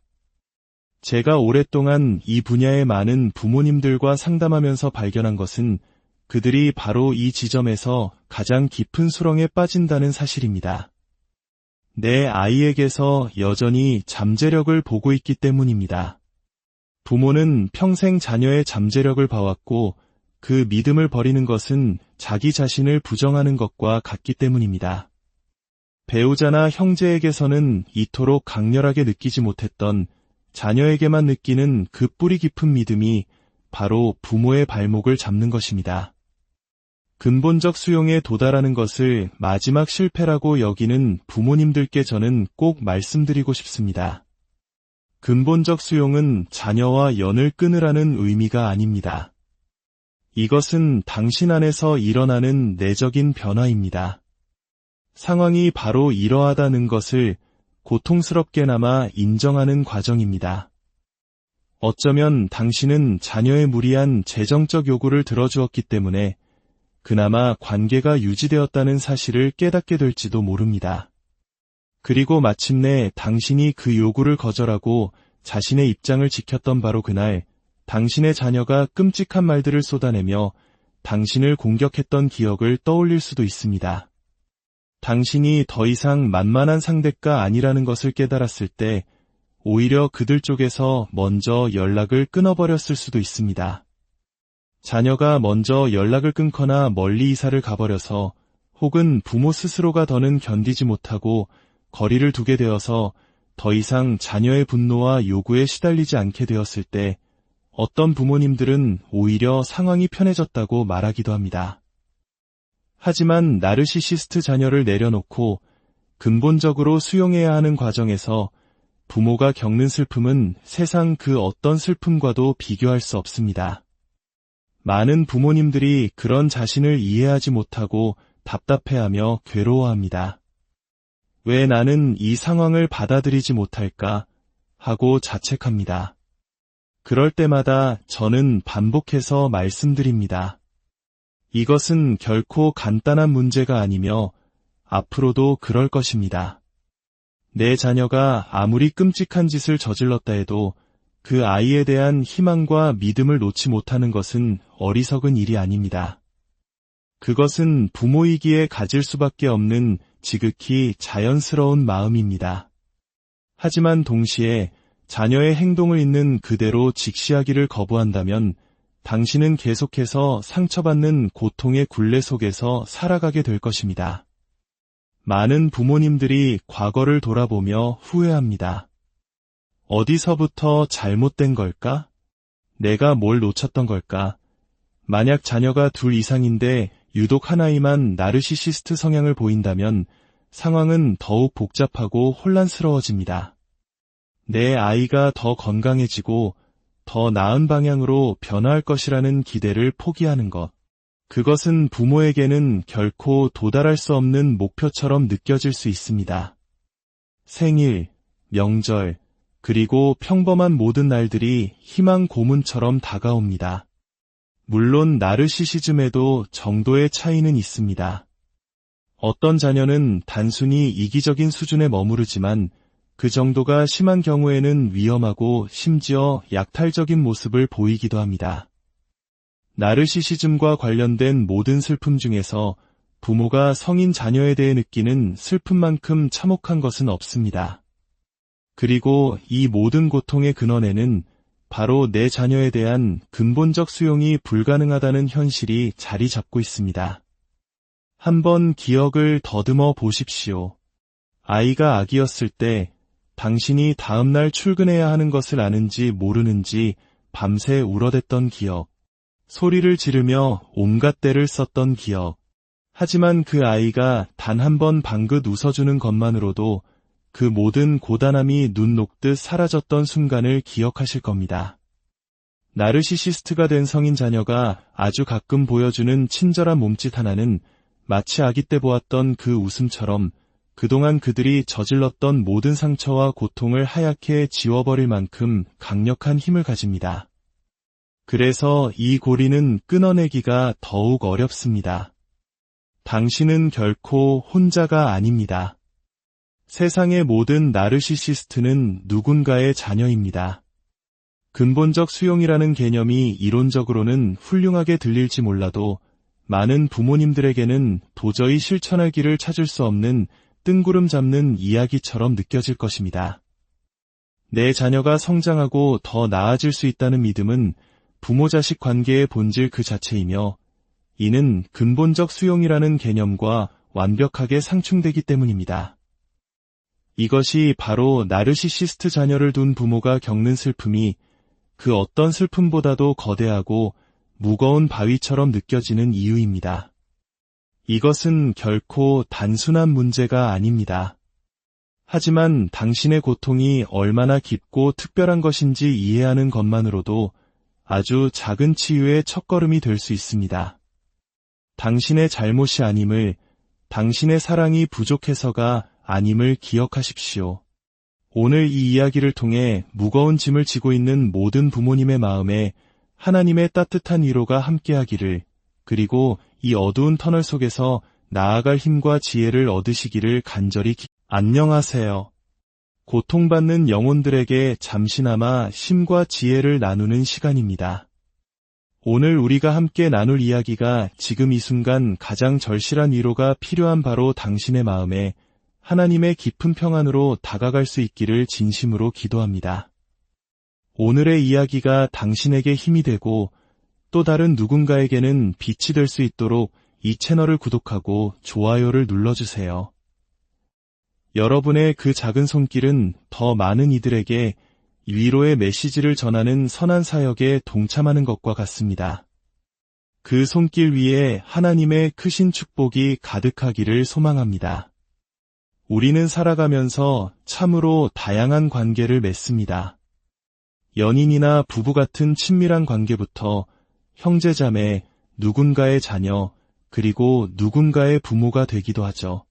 제가 오랫동안 이 분야의 많은 부모님들과 상담하면서 발견한 것은 그들이 바로 이 지점에서 가장 깊은 수렁에 빠진다는 사실입니다. 내 아이에게서 여전히 잠재력을 보고 있기 때문입니다. 부모는 평생 자녀의 잠재력을 봐왔고 그 믿음을 버리는 것은 자기 자신을 부정하는 것과 같기 때문입니다. 배우자나 형제에게서는 이토록 강렬하게 느끼지 못했던 자녀에게만 느끼는 그 뿌리 깊은 믿음이 바로 부모의 발목을 잡는 것입니다. 근본적 수용에 도달하는 것을 마지막 실패라고 여기는 부모님들께 저는 꼭 말씀드리고 싶습니다. 근본적 수용은 자녀와 연을 끊으라는 의미가 아닙니다. 이것은 당신 안에서 일어나는 내적인 변화입니다. 상황이 바로 이러하다는 것을 고통스럽게나마 인정하는 과정입니다. 어쩌면 당신은 자녀의 무리한 재정적 요구를 들어주었기 때문에 그나마 관계가 유지되었다는 사실을 깨닫게 될지도 모릅니다. 그리고 마침내 당신이 그 요구를 거절하고 자신의 입장을 지켰던 바로 그날 당신의 자녀가 끔찍한 말들을 쏟아내며 당신을 공격했던 기억을 떠올릴 수도 있습니다. 당신이 더 이상 만만한 상대가 아니라는 것을 깨달았을 때 오히려 그들 쪽에서 먼저 연락을 끊어버렸을 수도 있습니다. 자녀가 먼저 연락을 끊거나 멀리 이사를 가버려서 혹은 부모 스스로가 더는 견디지 못하고 거리를 두게 되어서 더 이상 자녀의 분노와 요구에 시달리지 않게 되었을 때 어떤 부모님들은 오히려 상황이 편해졌다고 말하기도 합니다. 하지만 나르시시스트 자녀를 내려놓고 근본적으로 수용해야 하는 과정에서 부모가 겪는 슬픔은 세상 그 어떤 슬픔과도 비교할 수 없습니다. 많은 부모님들이 그런 자신을 이해하지 못하고 답답해하며 괴로워합니다. 왜 나는 이 상황을 받아들이지 못할까 하고 자책합니다. 그럴 때마다 저는 반복해서 말씀드립니다. 이것은 결코 간단한 문제가 아니며 앞으로도 그럴 것입니다. 내 자녀가 아무리 끔찍한 짓을 저질렀다 해도 그 아이에 대한 희망과 믿음을 놓지 못하는 것은 어리석은 일이 아닙니다. 그것은 부모이기에 가질 수밖에 없는 지극히 자연스러운 마음입니다. 하지만 동시에 자녀의 행동을 있는 그대로 직시하기를 거부한다면 당신은 계속해서 상처받는 고통의 굴레 속에서 살아가게 될 것입니다. 많은 부모님들이 과거를 돌아보며 후회합니다. 어디서부터 잘못된 걸까? 내가 뭘 놓쳤던 걸까? 만약 자녀가 둘 이상인데 유독 하나이만 나르시시스트 성향을 보인다면 상황은 더욱 복잡하고 혼란스러워집니다. 내 아이가 더 건강해지고 더 나은 방향으로 변화할 것이라는 기대를 포기하는 것. 그것은 부모에게는 결코 도달할 수 없는 목표처럼 느껴질 수 있습니다. 생일, 명절, 그리고 평범한 모든 날들이 희망 고문처럼 다가옵니다. 물론 나르시시즘에도 정도의 차이는 있습니다. 어떤 자녀는 단순히 이기적인 수준에 머무르지만 그 정도가 심한 경우에는 위험하고 심지어 약탈적인 모습을 보이기도 합니다. 나르시시즘과 관련된 모든 슬픔 중에서 부모가 성인 자녀에 대해 느끼는 슬픔만큼 참혹한 것은 없습니다. 그리고 이 모든 고통의 근원에는 바로 내 자녀에 대한 근본적 수용이 불가능하다는 현실이 자리 잡고 있습니다. 한번 기억을 더듬어 보십시오. 아이가 아기였을 때 당신이 다음날 출근해야 하는 것을 아는지 모르는지 밤새 울어댔던 기억, 소리를 지르며 온갖 떼를 썼던 기억. 하지만 그 아이가 단 한 번 방긋 웃어주는 것만으로도 그 모든 고단함이 눈 녹듯 사라졌던 순간을 기억하실 겁니다. 나르시시스트가 된 성인 자녀가 아주 가끔 보여주는 친절한 몸짓 하나는 마치 아기 때 보았던 그 웃음처럼 그동안 그들이 저질렀던 모든 상처와 고통을 하얗게 지워버릴 만큼 강력한 힘을 가집니다. 그래서 이 고리는 끊어내기가 더욱 어렵습니다. 당신은 결코 혼자가 아닙니다. 세상의 모든 나르시시스트는 누군가의 자녀입니다. 근본적 수용이라는 개념이 이론적으로는 훌륭하게 들릴지 몰라도 많은 부모님들에게는 도저히 실천할 길을 찾을 수 없는 뜬구름 잡는 이야기처럼 느껴질 것입니다. 내 자녀가 성장하고 더 나아질 수 있다는 믿음은 부모-자식 관계의 본질 그 자체이며 이는 근본적 수용이라는 개념과 완벽하게 상충되기 때문입니다. 이것이 바로 나르시시스트 자녀를 둔 부모가 겪는 슬픔이 그 어떤 슬픔보다도 거대하고 무거운 바위처럼 느껴지는 이유입니다. 이것은 결코 단순한 문제가 아닙니다. 하지만 당신의 고통이 얼마나 깊고 특별한 것인지 이해하는 것만으로도 아주 작은 치유의 첫걸음이 될 수 있습니다. 당신의 잘못이 아님을, 당신의 사랑이 부족해서가 아님을 기억하십시오. 오늘 이 이야기를 통해 무거운 짐을 지고 있는 모든 부모님의 마음에 하나님의 따뜻한 위로가 함께하기를, 그리고 이 어두운 터널 속에서 나아갈 힘과 지혜를 얻으시기를 간절히 안녕하세요. 고통받는 영혼들에게 잠시나마 힘과 지혜를 나누는 시간입니다. 오늘 우리가 함께 나눌 이야기가 지금 이 순간 가장 절실한 위로가 필요한 바로 당신의 마음에 하나님의 깊은 평안으로 다가갈 수 있기를 진심으로 기도합니다. 오늘의 이야기가 당신에게 힘이 되고 또 다른 누군가에게는 빛이 될 수 있도록 이 채널을 구독하고 좋아요를 눌러주세요. 여러분의 그 작은 손길은 더 많은 이들에게 위로의 메시지를 전하는 선한 사역에 동참하는 것과 같습니다. 그 손길 위에 하나님의 크신 축복이 가득하기를 소망합니다. 우리는 살아가면서 참으로 다양한 관계를 맺습니다. 연인이나 부부 같은 친밀한 관계부터 형제자매, 누군가의 자녀, 그리고 누군가의 부모가 되기도 하죠.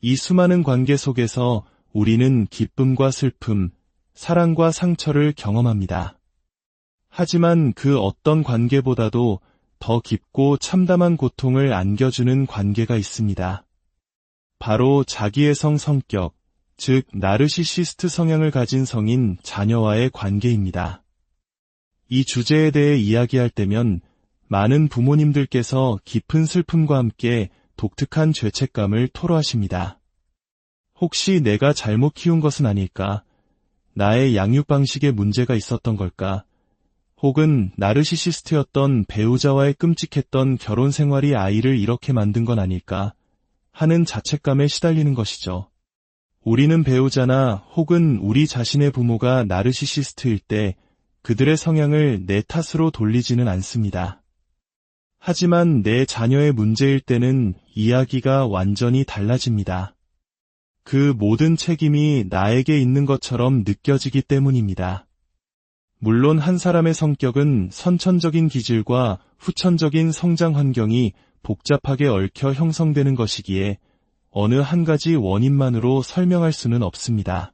이 수많은 관계 속에서 우리는 기쁨과 슬픔, 사랑과 상처를 경험합니다. 하지만 그 어떤 관계보다도 더 깊고 참담한 고통을 안겨주는 관계가 있습니다. 바로 자기애성 성격, 즉 나르시시스트 성향을 가진 성인 자녀와의 관계입니다. 이 주제에 대해 이야기할 때면 많은 부모님들께서 깊은 슬픔과 함께 독특한 죄책감을 토로하십니다. 혹시 내가 잘못 키운 것은 아닐까? 나의 양육 방식에 문제가 있었던 걸까? 혹은 나르시시스트였던 배우자와의 끔찍했던 결혼 생활이 아이를 이렇게 만든 건 아닐까? 하는 자책감에 시달리는 것이죠. 우리는 배우자나 혹은 우리 자신의 부모가 나르시시스트일 때 그들의 성향을 내 탓으로 돌리지는 않습니다. 하지만 내 자녀의 문제일 때는 이야기가 완전히 달라집니다. 그 모든 책임이 나에게 있는 것처럼 느껴지기 때문입니다. 물론 한 사람의 성격은 선천적인 기질과 후천적인 성장 환경이 복잡하게 얽혀 형성되는 것이기에 어느 한 가지 원인만으로 설명할 수는 없습니다.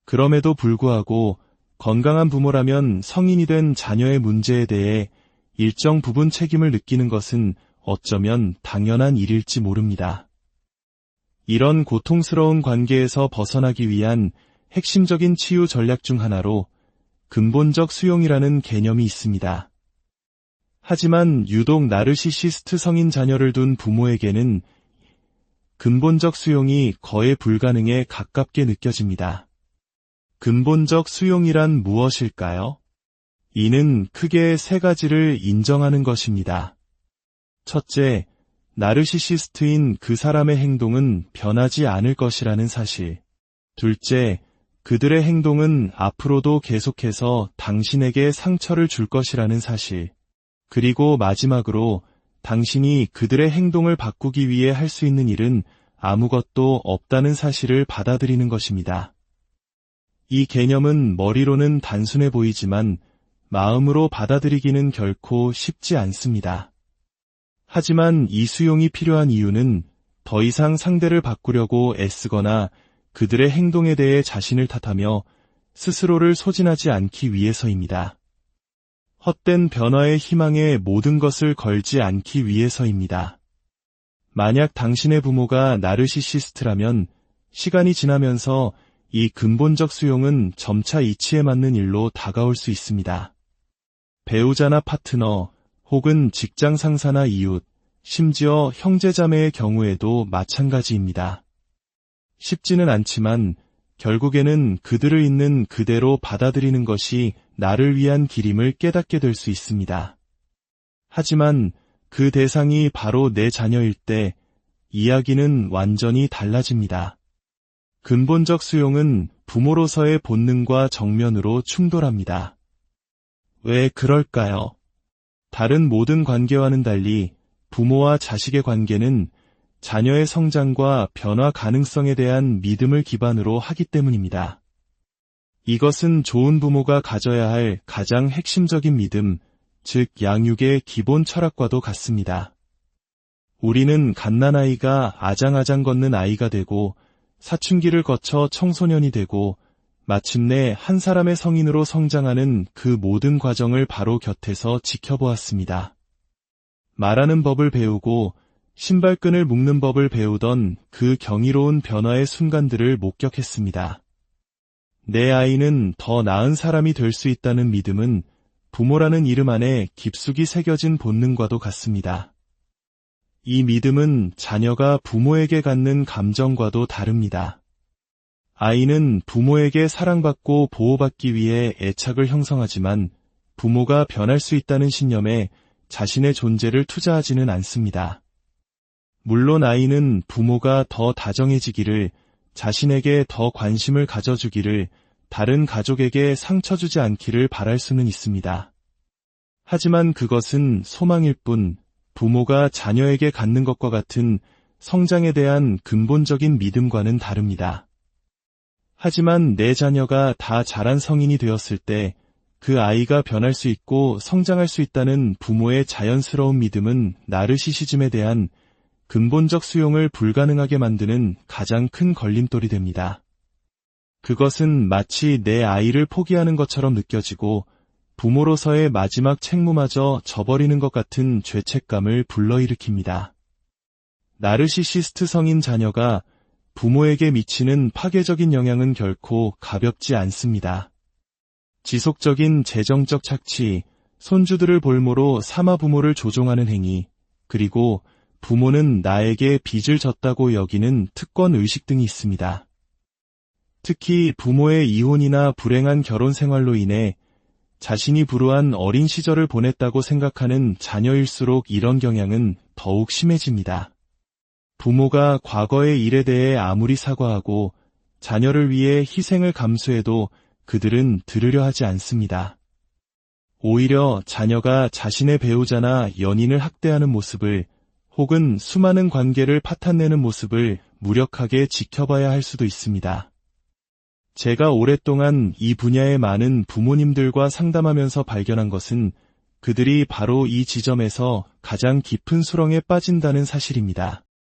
그럼에도 불구하고 건강한 부모라면 성인이 된 자녀의 문제에 대해 일정 부분 책임을 느끼는 것은 어쩌면 당연한 일일지 모릅니다. 이런 고통스러운 관계에서 벗어나기 위한 핵심적인 치유 전략 중 하나로 근본적 수용이라는 개념이 있습니다. 하지만 유독 나르시시스트 성인 자녀를 둔 부모에게는 근본적 수용이 거의 불가능에 가깝게 느껴집니다. 근본적 수용이란 무엇일까요? 이는 크게 세 가지를 인정하는 것입니다. 첫째, 나르시시스트인 그 사람의 행동은 변하지 않을 것이라는 사실. 둘째, 그들의 행동은 앞으로도 계속해서 당신에게 상처를 줄 것이라는 사실. 그리고 마지막으로 당신이 그들의 행동을 바꾸기 위해 할 수 있는 일은 아무것도 없다는 사실을 받아들이는 것입니다. 이 개념은 머리로는 단순해 보이지만 마음으로 받아들이기는 결코 쉽지 않습니다. 하지만 이 수용이 필요한 이유는 더 이상 상대를 바꾸려고 애쓰거나 그들의 행동에 대해 자신을 탓하며 스스로를 소진하지 않기 위해서입니다. 헛된 변화의 희망에 모든 것을 걸지 않기 위해서입니다. 만약 당신의 부모가 나르시시스트라면 시간이 지나면서 이 근본적 수용은 점차 이치에 맞는 일로 다가올 수 있습니다. 배우자나 파트너, 혹은 직장 상사나 이웃, 심지어 형제자매의 경우에도 마찬가지입니다. 쉽지는 않지만 결국에는 그들을 있는 그대로 받아들이는 것이 나를 위한 길임을 깨닫게 될 수 있습니다. 하지만 그 대상이 바로 내 자녀일 때 이야기는 완전히 달라집니다. 근본적 수용은 부모로서의 본능과 정면으로 충돌합니다. 왜 그럴까요? 다른 모든 관계와는 달리 부모와 자식의 관계는 자녀의 성장과 변화 가능성에 대한 믿음을 기반으로 하기 때문입니다. 이것은 좋은 부모가 가져야 할 가장 핵심적인 믿음, 즉 양육의 기본 철학과도 같습니다. 우리는 갓난아이가 아장아장 걷는 아이가 되고 사춘기를 거쳐 청소년이 되고 마침내 한 사람의 성인으로 성장하는 그 모든 과정을 바로 곁에서 지켜보았습니다. 말하는 법을 배우고 신발끈을 묶는 법을 배우던 그 경이로운 변화의 순간들을 목격했습니다. 내 아이는 더 나은 사람이 될 수 있다는 믿음은 부모라는 이름 안에 깊숙이 새겨진 본능과도 같습니다. 이 믿음은 자녀가 부모에게 갖는 감정과도 다릅니다. 아이는 부모에게 사랑받고 보호받기 위해 애착을 형성하지만 부모가 변할 수 있다는 신념에 자신의 존재를 투자하지는 않습니다. 물론 아이는 부모가 더 다정해지기를, 자신에게 더 관심을 가져주기를, 다른 가족에게 상처 주지 않기를 바랄 수는 있습니다. 하지만 그것은 소망일 뿐, 부모가 자녀에게 갖는 것과 같은 성장에 대한 근본적인 믿음과는 다릅니다. 하지만 내 자녀가 다 자란 성인이 되었을 때 그 아이가 변할 수 있고 성장할 수 있다는 부모의 자연스러운 믿음은 나르시시즘에 대한 근본적 수용을 불가능하게 만드는 가장 큰 걸림돌이 됩니다. 그것은 마치 내 아이를 포기하는 것처럼 느껴지고 부모로서의 마지막 책무마저 져버리는 것 같은 죄책감을 불러일으킵니다. 나르시시스트 성인 자녀가 부모에게 미치는 파괴적인 영향은 결코 가볍지 않습니다. 지속적인 재정적 착취, 손주들을 볼모로 사마 부모를 조종하는 행위, 그리고 부모는 나에게 빚을 졌다고 여기는 특권 의식 등이 있습니다. 특히 부모의 이혼이나 불행한 결혼 생활로 인해 자신이 불우한 어린 시절을 보냈다고 생각하는 자녀일수록 이런 경향은 더욱 심해집니다. 부모가 과거의 일에 대해 아무리 사과하고 자녀를 위해 희생을 감수해도 그들은 들으려 하지 않습니다. 오히려 자녀가 자신의 배우자나 연인을 학대하는 모습을 혹은 수많은 관계를 파탄내는 모습을 무력하게 지켜봐야 할 수도 있습니다. 제가 오랫동안 이 분야의 많은 부모님들과 상담하면서 발견한 것은 그들이 바로 이 지점에서 가장 깊은 수렁에 빠진다는 사실입니다.